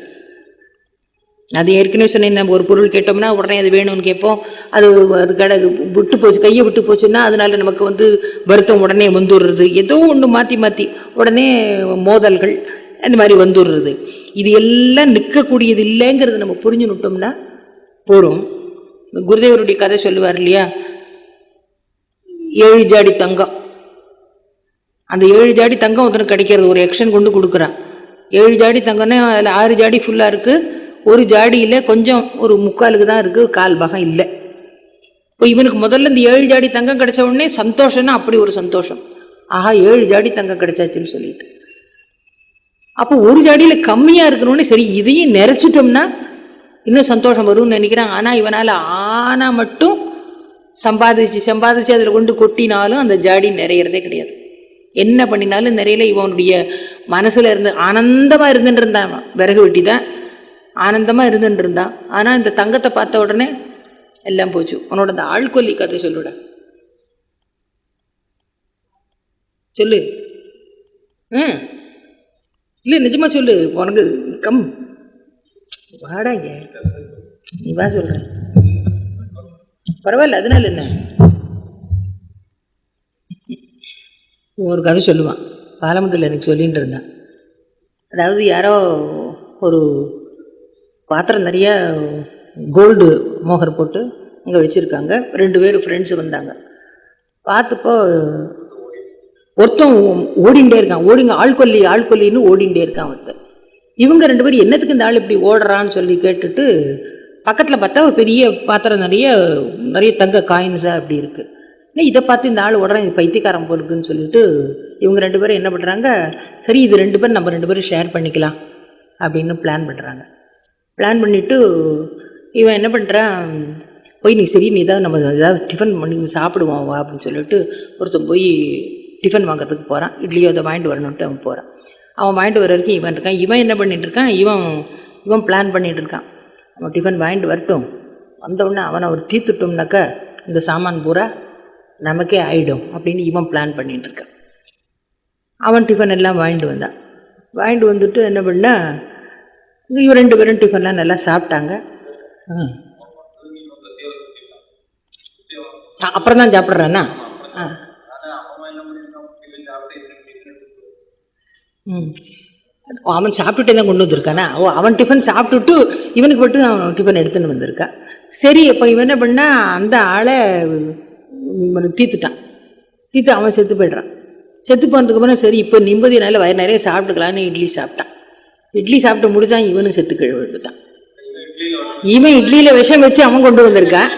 அது ஏற்கனவே சொன்னேன், நம்ம ஒரு பொருள் கேட்டோம்னா உடனே அது வேணும்னு கேட்போம். அது விட்டு போச்சு, கையை விட்டு போச்சுன்னா அதனால நமக்கு வருத்தம் உடனே வந்துடுறது. ஏதோ ஒன்று மாற்றி மாற்றி உடனே மோதல்கள் அந்த மாதிரி வந்துடுறது. இது எல்லாம் நிற்கக்கூடியது இல்லைங்கிறது நம்ம புரிஞ்சு விட்டோம்னா போகிறோம். குருதேவருடைய கதை சொல்லுவார் இல்லையா, 7 ஜாடி தங்கம். அந்த 7 ஜாடி தங்கம் ஒருத்தனுக்கு கிடைக்கிறது, ஒரு எக்ஷன் கொண்டு கொடுக்குறான். 7 ஜாடி தங்கம்னா அதில் 6 ஜாடி ஃபுல்லாக இருக்குது, ஒரு ஜாடியில் கொஞ்சம் ஒரு முக்காலுக்கு தான் இருக்குது, 1/4 பாகம் இல்லை. இப்போ இவனுக்கு முதல்ல இந்த 7 ஜாடி தங்கம் கிடைச்ச உடனே சந்தோஷம்னா அப்படி ஒரு சந்தோஷம், ஆஹா 7 ஜாடி தங்கம் கிடைச்சாச்சுன்னு சொல்லிட்டு. அப்போ ஒரு ஜாடியில் கம்மியாக இருக்கணும்னு சரி இதையும் நிறைச்சிட்டோம்னா இன்னும் சந்தோஷம் வரும்னு நினைக்கிறாங்க. ஆனால் இவனால் ஆனா மட்டும் சம்பாதிச்சு அதில் கொண்டு கொட்டினாலும் அந்த ஜாடி நிறையிறதே கிடையாது. என்ன பண்ணினாலும் நிறையில. இவனுடைய மனசில் இருந்து ஆனந்தமாக இருந்துட்டு இருந்தான், விறகு வெட்டி தான் ஆனந்தமாக இருந்துட்டு இருந்தான். ஆனால் இந்த தங்கத்தை பார்த்த உடனே எல்லாம் போச்சு. உன்னோட அந்த ஆள்கொல்லி கதை சொல்லுட, சொல்லு. இல்லை நிஜமா சொல்லு, உனக்கு கம் வாடாங்க, நீ வா சொல்ற, பரவாயில்ல, அதனால என்ன. ஒரு கதை சொல்லுவான், பாலமுத்தில் எனக்கு சொல்லிட்டு இருந்தான். அதாவது யாரோ ஒரு பாத்திரம் நிறைய கோல்டு மோகர் போட்டு அங்கே வச்சுருக்காங்க. 2 பேர் ஃப்ரெண்ட்ஸு வந்தாங்க. பார்த்துப்போ ஒருத்தன் ஓடிண்டே இருக்கான், ஆள்கொல்லின்னு ஓடிண்டே இருக்கான் ஒருத்தன். இவங்க 2 பேரும் என்னத்துக்கு இந்த ஆள் இப்படி ஓடுறான்னு சொல்லி கேட்டுட்டு பக்கத்தில் பார்த்தா ஒரு பெரிய பாத்திரம் நிறைய தங்க காயின்ஸாக அப்படி இருக்குது. இதை பார்த்து இந்த ஆள் உடனே பைத்தியக்காரன் போலுக்குன்னு சொல்லிட்டு இவங்க 2 பேரும் என்ன பண்ணுறாங்க, சரி இது 2 பேரும் நம்ம 2 பேரும் ஷேர் பண்ணிக்கலாம் அப்படின்னு பிளான் பண்ணுறாங்க. பிளான் பண்ணிவிட்டு இவன் என்ன பண்ணுறான், போய் நீ சரி நீ தான் நம்ம ஏதாவது டிஃபன் பண்ணி சாப்பிடுவோம் வா அப்படின்னு சொல்லிட்டு ஒருத்தன் போய் டிஃபன் வாங்கிறதுக்கு போகிறான். இட்லியோ அதை வாங்கிட்டு வரணுன்ட்டு அவன் போகிறான். அவன் வாங்கிட்டு வர வரைக்கும் இவன் இருக்கான். இவன் என்ன பண்ணிகிட்டு இருக்கான், இவன் பிளான் பண்ணிகிட்டு இருக்கான். அவன் டிஃபன் வாங்கிட்டு வரட்டும், வந்தவுடனே அவனை ஒரு தீர்த்துட்டோம்னாக்கா இந்த சாமான் பூரா நமக்கே ஆகிடும் அப்படின்னு இவன் பிளான் பண்ணிகிட்டு இருக்கான். அவன் டிஃபன் எல்லாம் வாங்கிட்டு வந்துட்டு என்ன பண்ணா, இவன் 2 பேரும் டிஃபன்லாம் நல்லா சாப்பிட்டாங்க. அப்புறம் தான் சாப்பிட்றானா. அவன் சாப்பிட்டுட்டே தான் கொண்டு வந்திருக்கானா. அவன் டிஃபன் சாப்பிட்டுட்டு இவனுக்கு மட்டும் அவன் டிஃபன் எடுத்துன்னு வந்திருக்கான். சரி இப்போ இவன் என்ன பண்ணா, அந்த ஆளை தீர்த்து அவன் செத்து போய்ட்றான். செத்து போனதுக்கு அப்புறம் சரி இப்போ நிம்மதினால வயிறு நிறைய சாப்பிட்டுக்கலான்னு இட்லி சாப்பிட்டான். இட்லி சாப்பிட்டு முடிச்சான், இவனும் செத்து கீழே விழுந்துட்டான். இவன் இட்லியில் விஷம் வச்சு அவன் கொண்டு வந்திருக்கான்,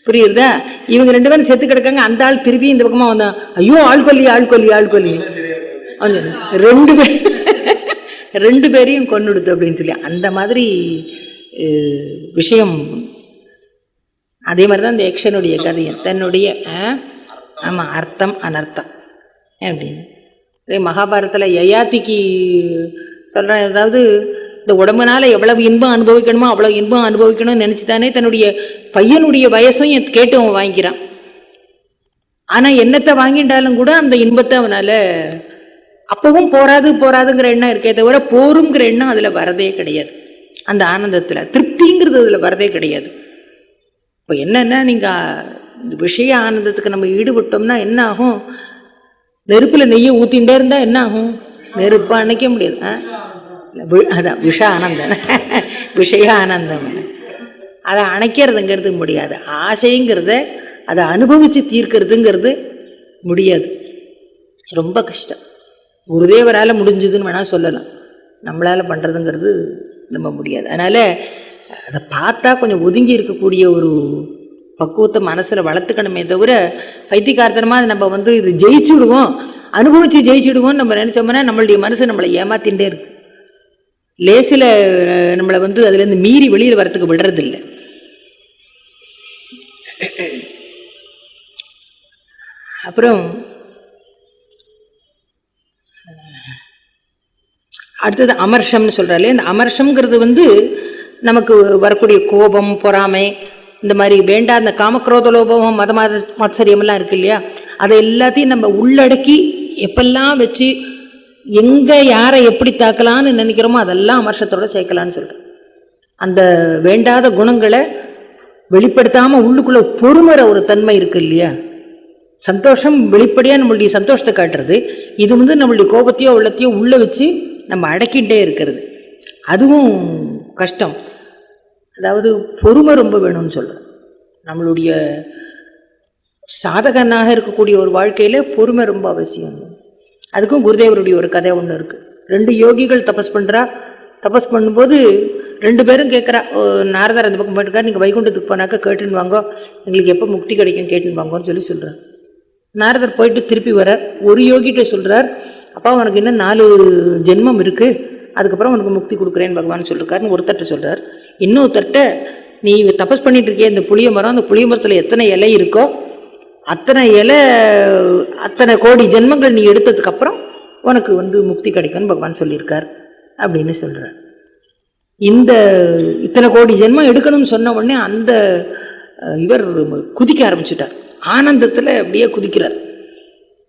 புரியுறதா. இவங்க 2 பேரும் செத்து கிடக்காங்க. அந்த ஆள் திருப்பி இந்த பக்கமாக வந்தான், ஐயோ ஆள்கொல்லி 2 பேரையும் கொன்னுடுத்து அப்படின்னு சொல்லி அந்த மாதிரி விஷயம். அதே மாதிரி தான் இந்த யக்ஷனுடைய கதையும் தன்னுடைய ஆமாம் அர்த்தம் அனர்த்தம் அப்படின்னு. அதே மகாபாரதத்தில் யயாதிக்கு சொல்கிறேன், அதாவது இந்த உடம்புனால எவ்வளவு இன்பம் அனுபவிக்கணுமோ அவ்வளோ இன்பம் அனுபவிக்கணும்னு நினச்சித்தானே தன்னுடைய பையனுடைய வயசும் கேட்டு அவன் வாங்கிக்கிறான். ஆனால் என்னத்தை வாங்கிட்டாலும் கூட அந்த இன்பத்தை அவனால் அப்பவும் போராதுங்கிற எண்ணம் இருக்கே தவிர போருங்கிற எண்ணம் அதில் வரதே கிடையாது. அந்த ஆனந்தத்தில் திருப்திங்கிறது அதில் வரதே கிடையாது. இப்போ என்னென்னா நீங்கள் விஷய ஆனந்தத்துக்கு நம்ம ஈடுபட்டோம்னா என்ன ஆகும், நெருப்பில் நெய்யை ஊற்றிகிட்டே இருந்தால் என்ன ஆகும், நெருப்பை அணைக்க முடியாது. அதான் விஷய ஆனந்தம் அதை அணைக்கிறதுங்கிறது முடியாது. ஆசைங்கிறத அதை அனுபவித்து தீர்க்கிறதுங்கிறது முடியாது, ரொம்ப கஷ்டம். குருதேவரால் முடிஞ்சதுன்னு வேணால் சொல்லலாம், நம்மளால் பண்ணுறதுங்கிறது நம்ம முடியாது. அதனால் அதை பார்த்தா கொஞ்சம் ஒதுங்கி இருக்கக்கூடிய ஒரு பக்குவத்தை மனசில் வளர்த்துக்கணுமே தவிர பைத்தியக்காரத்தனமாக அதை நம்ம இது ஜெயிச்சுடுவோம் அனுபவித்து ஜெயிச்சுடுவோம்னு நம்ம நினச்சோம்னா நம்மளுடைய மனசு நம்மளை ஏமாத்தின்ண்டே இருக்கு. லேசில் நம்மளை அதுலேருந்து மீறி வெளியில் வரத்துக்கு விடுறதில்லை. அப்புறம் அடுத்தது அமர்ஷம்னு சொல்கிறாலே, இந்த அமர்ஷம்ங்கிறது நமக்கு வரக்கூடிய கோபம், பொறாமை, இந்த மாதிரி வேண்டாம், இந்த காமக்ரோத லோபம் மத மத்சரியமெல்லாம் இருக்கு இல்லையா, அதை எல்லாத்தையும் நம்ம உள்ளடக்கி எப்பெல்லாம் வச்சு எங்கே யாரை எப்படி தாக்கலான்னு நினைக்கிறோமோ அதெல்லாம் அமர்ஷத்தோடு சேர்க்கலான்னு சொல்கிறேன். அந்த வேண்டாத குணங்களை வெளிப்படுத்தாமல் உள்ளுக்குள்ளே பொறுமற ஒரு தன்மை இருக்கு இல்லையா, சந்தோஷம் வெளிப்படையாக நம்மளுடைய சந்தோஷத்தை காட்டுறது. இது நம்மளுடைய கோபத்தையோ உள்ளத்தையோ உள்ளே வச்சு நம்ம அடக்கிட்டே இருக்கிறது, அதுவும் கஷ்டம். அதாவது பொறுமை ரொம்ப வேணும்னு சொல்கிறேன். நம்மளுடைய சாதகனாக இருக்கக்கூடிய ஒரு வாழ்க்கையில் பொறுமை ரொம்ப அவசியம். அதுக்கும் குருதேவருடைய ஒரு கதை ஒன்று இருக்குது. 2 யோகிகள் தபஸ் பண்ணுறா. தபஸ் பண்ணும்போது 2 பேரும் கேட்குறா, நாரதர் அந்த பக்கம் போயிட்டுருக்கா, நீங்கள் வைகுண்டத்துக்கு போனாக்கா கேட்டுன்னு வாங்கோ, எங்களுக்கு எப்போ முக்தி கிடைக்கும் கேட்டுன்னு வாங்கோன்னு சொல்கிறார். நாரதர் போயிட்டு திருப்பி வர்றார். ஒரு யோகிட்ட சொல்கிறார், அப்பா உனக்கு இன்னும் 4 ஜென்மம் இருக்குது, அதுக்கப்புறம் உனக்கு முக்தி கொடுக்குறேன்னு பகவான் சொல்லிருக்காருன்னு ஒருத்தர்கிட்ட சொல்கிறார். இன்னொருத்தர்கிட்ட, நீ தபஸ் பண்ணிட்டு இருக்கிய இந்த புளிய மரம், அந்த புளிய மரத்தில் எத்தனை இலை இருக்கோ அத்தனை இலை அத்தனை கோடி ஜென்மங்கள் நீ எடுத்ததுக்கப்புறம் உனக்கு முக்தி கிடைக்கும்னு பகவான் சொல்லியிருக்கார் அப்படின்னு சொல்கிறார். இத்தனை கோடி ஜென்மம் எடுக்கணும்னு சொன்ன உடனே அந்த இவர் குதிக்க ஆரம்பிச்சுட்டார். ஆனந்தத்தில் அப்படியே குதிக்கிறார்.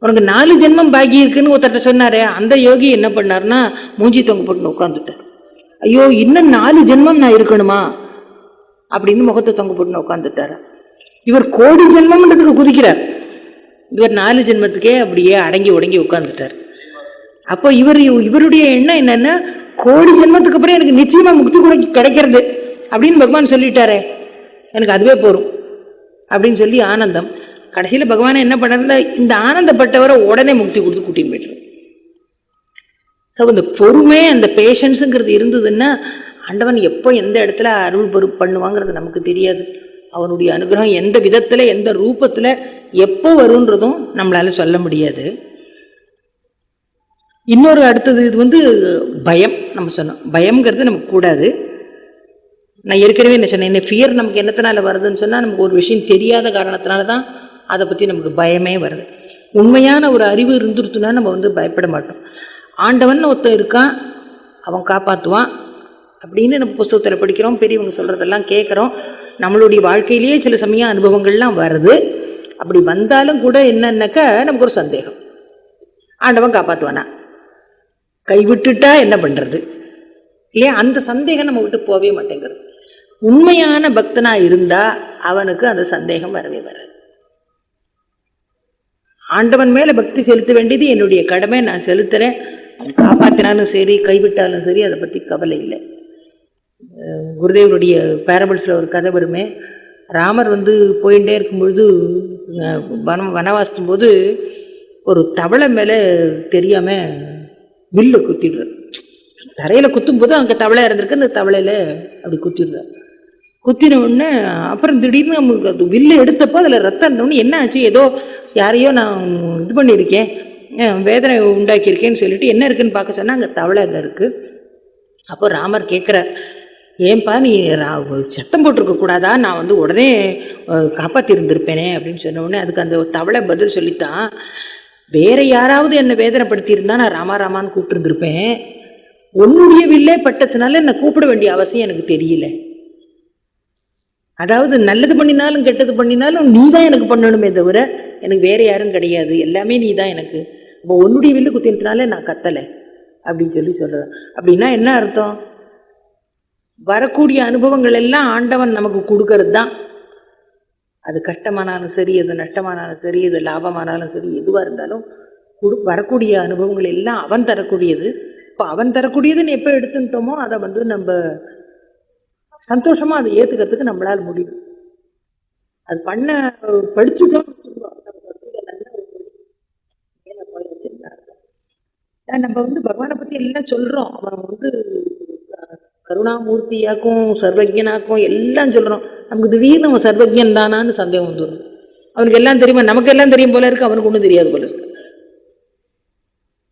உனக்கு 4 ஜென்மம் பாக்கி இருக்குன்னு ஒருத்தட்ட சொன்னாரே, அந்த யோகி என்ன பண்ணார்னா மூஞ்சி தொங்க போட்டு உட்காந்துட்டார். ஐயோ, இன்னும் 4 ஜென்மம் நான் இருக்கணுமா அப்படின்னு முகத்தை தொங்க போட்டு உட்காந்துட்டார். இவர் கோடி ஜென்மம்ன்றதுக்கு குதிக்கிறார். இவர் 4 ஜென்மத்துக்கே அப்படியே அடங்கி உடங்கி உட்காந்துட்டார். அப்போ இவருடைய எண்ணம் என்னன்னா, கோடி ஜென்மத்துக்கு அப்புறம் எனக்கு நிச்சயமா முக்தி கூட கிடைக்கிறது அப்படின்னு பகவான் சொல்லிட்டாரே, எனக்கு அதுவே போரும் அப்படின்னு சொல்லி ஆனந்தம். கடைசியில் பகவானை என்ன பண்ணாருன்னா, இந்த ஆனந்தப்பட்டவரை உடனே முக்தி கொடுத்து கூட்டின்னு போயிட்டு. ஸோ இந்த பொறுமை, அந்த பேஷன்ஸுங்கிறது இருந்ததுன்னா ஆண்டவன் எப்போ எந்த இடத்துல அருள் பொறுப்பு பண்ணுவாங்கிறது நமக்கு தெரியாது. அவனுடைய அனுகிரகம் எந்த விதத்தில் எந்த ரூபத்தில் எப்போ வருன்றதும் நம்மளால சொல்ல முடியாது. இன்னொரு அடுத்தது இது பயம். நம்ம சொன்னோம் பயம்ங்கிறது நமக்கு கூடாது. நான் ஏற்கனவே என்ன சொன்னேன், என்ன ஃபியர் நமக்கு என்னத்தினால வருதுன்னு சொன்னால், நமக்கு ஒரு விஷயம் தெரியாத காரணத்தினால தான் அதை பற்றி நமக்கு பயமே வருது. உண்மையான ஒரு அறிவு இருந்துருத்துனா நம்ம பயப்பட மாட்டோம். ஆண்டவன் ஒருத்தன் இருக்கான், அவன் காப்பாற்றுவான் அப்படின்னு நம்ம புஸ்தகத்தில் படிக்கிறோம், பெரியவங்க சொல்கிறதெல்லாம் கேட்குறோம். நம்மளுடைய வாழ்க்கையிலேயே சில சமயம் அனுபவங்கள்லாம் வருது. அப்படி வந்தாலும் கூட என்னன்னாக்கா நமக்கு ஒரு சந்தேகம், ஆண்டவன் காப்பாற்றுவானா, கைவிட்டுட்டா என்ன பண்ணுறது இல்லையா? அந்த சந்தேகம் நம்ம விட்டு போகவே மாட்டேங்கிறது. உண்மையான பக்தனா இருந்தா அவனுக்கு அந்த சந்தேகம் வரவே வராது. ஆண்டவன் மேல பக்தி செலுத்த வேண்டியது என்னுடைய கடமை, நான் செலுத்துறேன். காப்பாற்றினாலும் சரி கைவிட்டாலும் சரி அதை பற்றி கவலை இல்லை. குருதேவருடைய பேரபிள்ஸில் ஒரு கதை வருமே, ராமர் போயிட்டே இருக்கும்பொழுது வனவாசிக்கும் போது ஒரு தவளை மேலே தெரியாமல் வில்லு குத்திடுறார். தரையில் குத்தும் போது அங்கே தவளை இருந்திருக்கு, அந்த தவளையில் அப்படி குத்திடுறார். குத்தின உடனே அப்புறம் திடீர்னு நமக்கு அது வில்லு எடுத்தப்போ அதில் ரத்தம் இருந்தோடனே என்ன ஆச்சு, ஏதோ யாரையோ நான் இது பண்ணியிருக்கேன், வேதனை உண்டாக்கியிருக்கேன்னு சொல்லிட்டு என்ன இருக்குன்னு பார்க்க சொன்னால் அங்கே தவளை அங்கே இருக்குது. அப்போ ராமர் கேட்குறார், ஏன்பா நீ சத்தம் போட்டிருக்க கூடாதா, நான் உடனே காப்பாற்றி இருந்திருப்பேனே அப்படின்னு சொன்ன உடனே அதுக்கு அந்த தவளை பதில் சொல்லித்தான், வேற யாராவது என்னை வேதனைப்படுத்தியிருந்தா நான் ராமா ராமான்னு கூப்பிட்டுருந்துருப்பேன், உன்னுடைய வில்லே பட்டதுனால என்னை கூப்பிட வேண்டிய அவசியம் எனக்கு தெரியல. அதாவது நல்லது பண்ணினாலும் கெட்டது பண்ணினாலும் நீ தான் எனக்கு பண்ணணுமே தவிர எனக்கு வேற யாரும் கிடையாது, எல்லாமே நீ தான் எனக்கு. இப்போ உன்னுடைய வில்லு குத்தினதுனால நான் கத்தலை அப்படின்னு சொல்லி சொல்கிறேன். அப்படின்னா என்ன அர்த்தம்? வரக்கூடிய அனுபவங்கள் எல்லாம் ஆண்டவன் நமக்கு கொடுக்கறது தான். அது கஷ்டமானாலும் சரி, அது நஷ்டமானாலும் சரி, அது லாபமானாலும் சரி, எதுவாக இருந்தாலும் வரக்கூடிய அனுபவங்கள் எல்லாம் அவன் தரக்கூடியது. இப்போ அவன் தரக்கூடியதுன்னு எப்போ எடுத்துட்டோமோ அதை நம்ம சந்தோஷமா அதை ஏற்றுக்கிறதுக்கு நம்மளால் முடியும். அது பண்ண படிச்சுட்டோம். நம்ம பகவானை பற்றி எல்லாம் சொல்கிறோம், அவன் கருணாமூர்த்தியாக்கும் சர்வஜனாக்கும் எல்லாம் சொல்கிறோம். நமக்கு திடீர்னு அவன் சர்வஜன் தானான்னு சந்தேகம் வந்துடும். அவனுக்கு எல்லாம் தெரியுமா, நமக்கு எல்லாம் தெரியும் போல இருக்கு, அவனுக்கு ஒன்றும் தெரியாது போல இருக்கு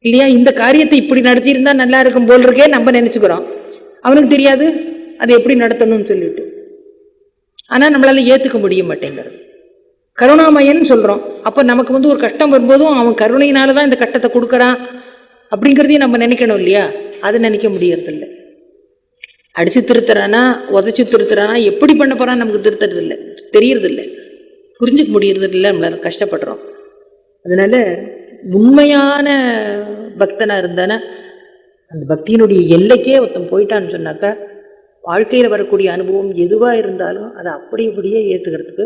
இல்லையா? இந்த காரியத்தை இப்படி நடத்தியிருந்தா நல்லா இருக்கும் போல் இருக்கே நம்ம நினச்சிக்கிறோம், அவனுக்கு தெரியாது அதை எப்படி நடத்தணும்னு சொல்லிட்டு. ஆனால் நம்மளால ஏற்றுக்க முடிய மாட்டேங்கிறது. கருணாமயன்னு சொல்கிறோம், அப்போ நமக்கு ஒரு கஷ்டம் வரும்போதும் அவன் கருணையினால தான் இந்த கஷ்டத்தை கொடுக்குறான் அப்படிங்கிறதையும் நம்ம நினைக்கணும் இல்லையா? அதை நினைக்க முடியறதில்லை. அடிச்சு திருத்துறானா உதச்சி திருத்துறானா எப்படி பண்ண போறான்னு நமக்கு திருத்துறது இல்லை, தெரியறது இல்லை, புரிஞ்சுக்க முடியறது இல்லை, நம்மளால கஷ்டப்படுறோம். அதனால உண்மையான பக்தனா இருந்தானா அந்த பக்தியினுடைய எல்லைக்கே ஒருத்தன் போயிட்டான்னு சொன்னாக்கா வாழ்க்கையில வரக்கூடிய அனுபவம் எதுவா இருந்தாலும் அதை அப்படியே ஏத்துக்கிறதுக்கு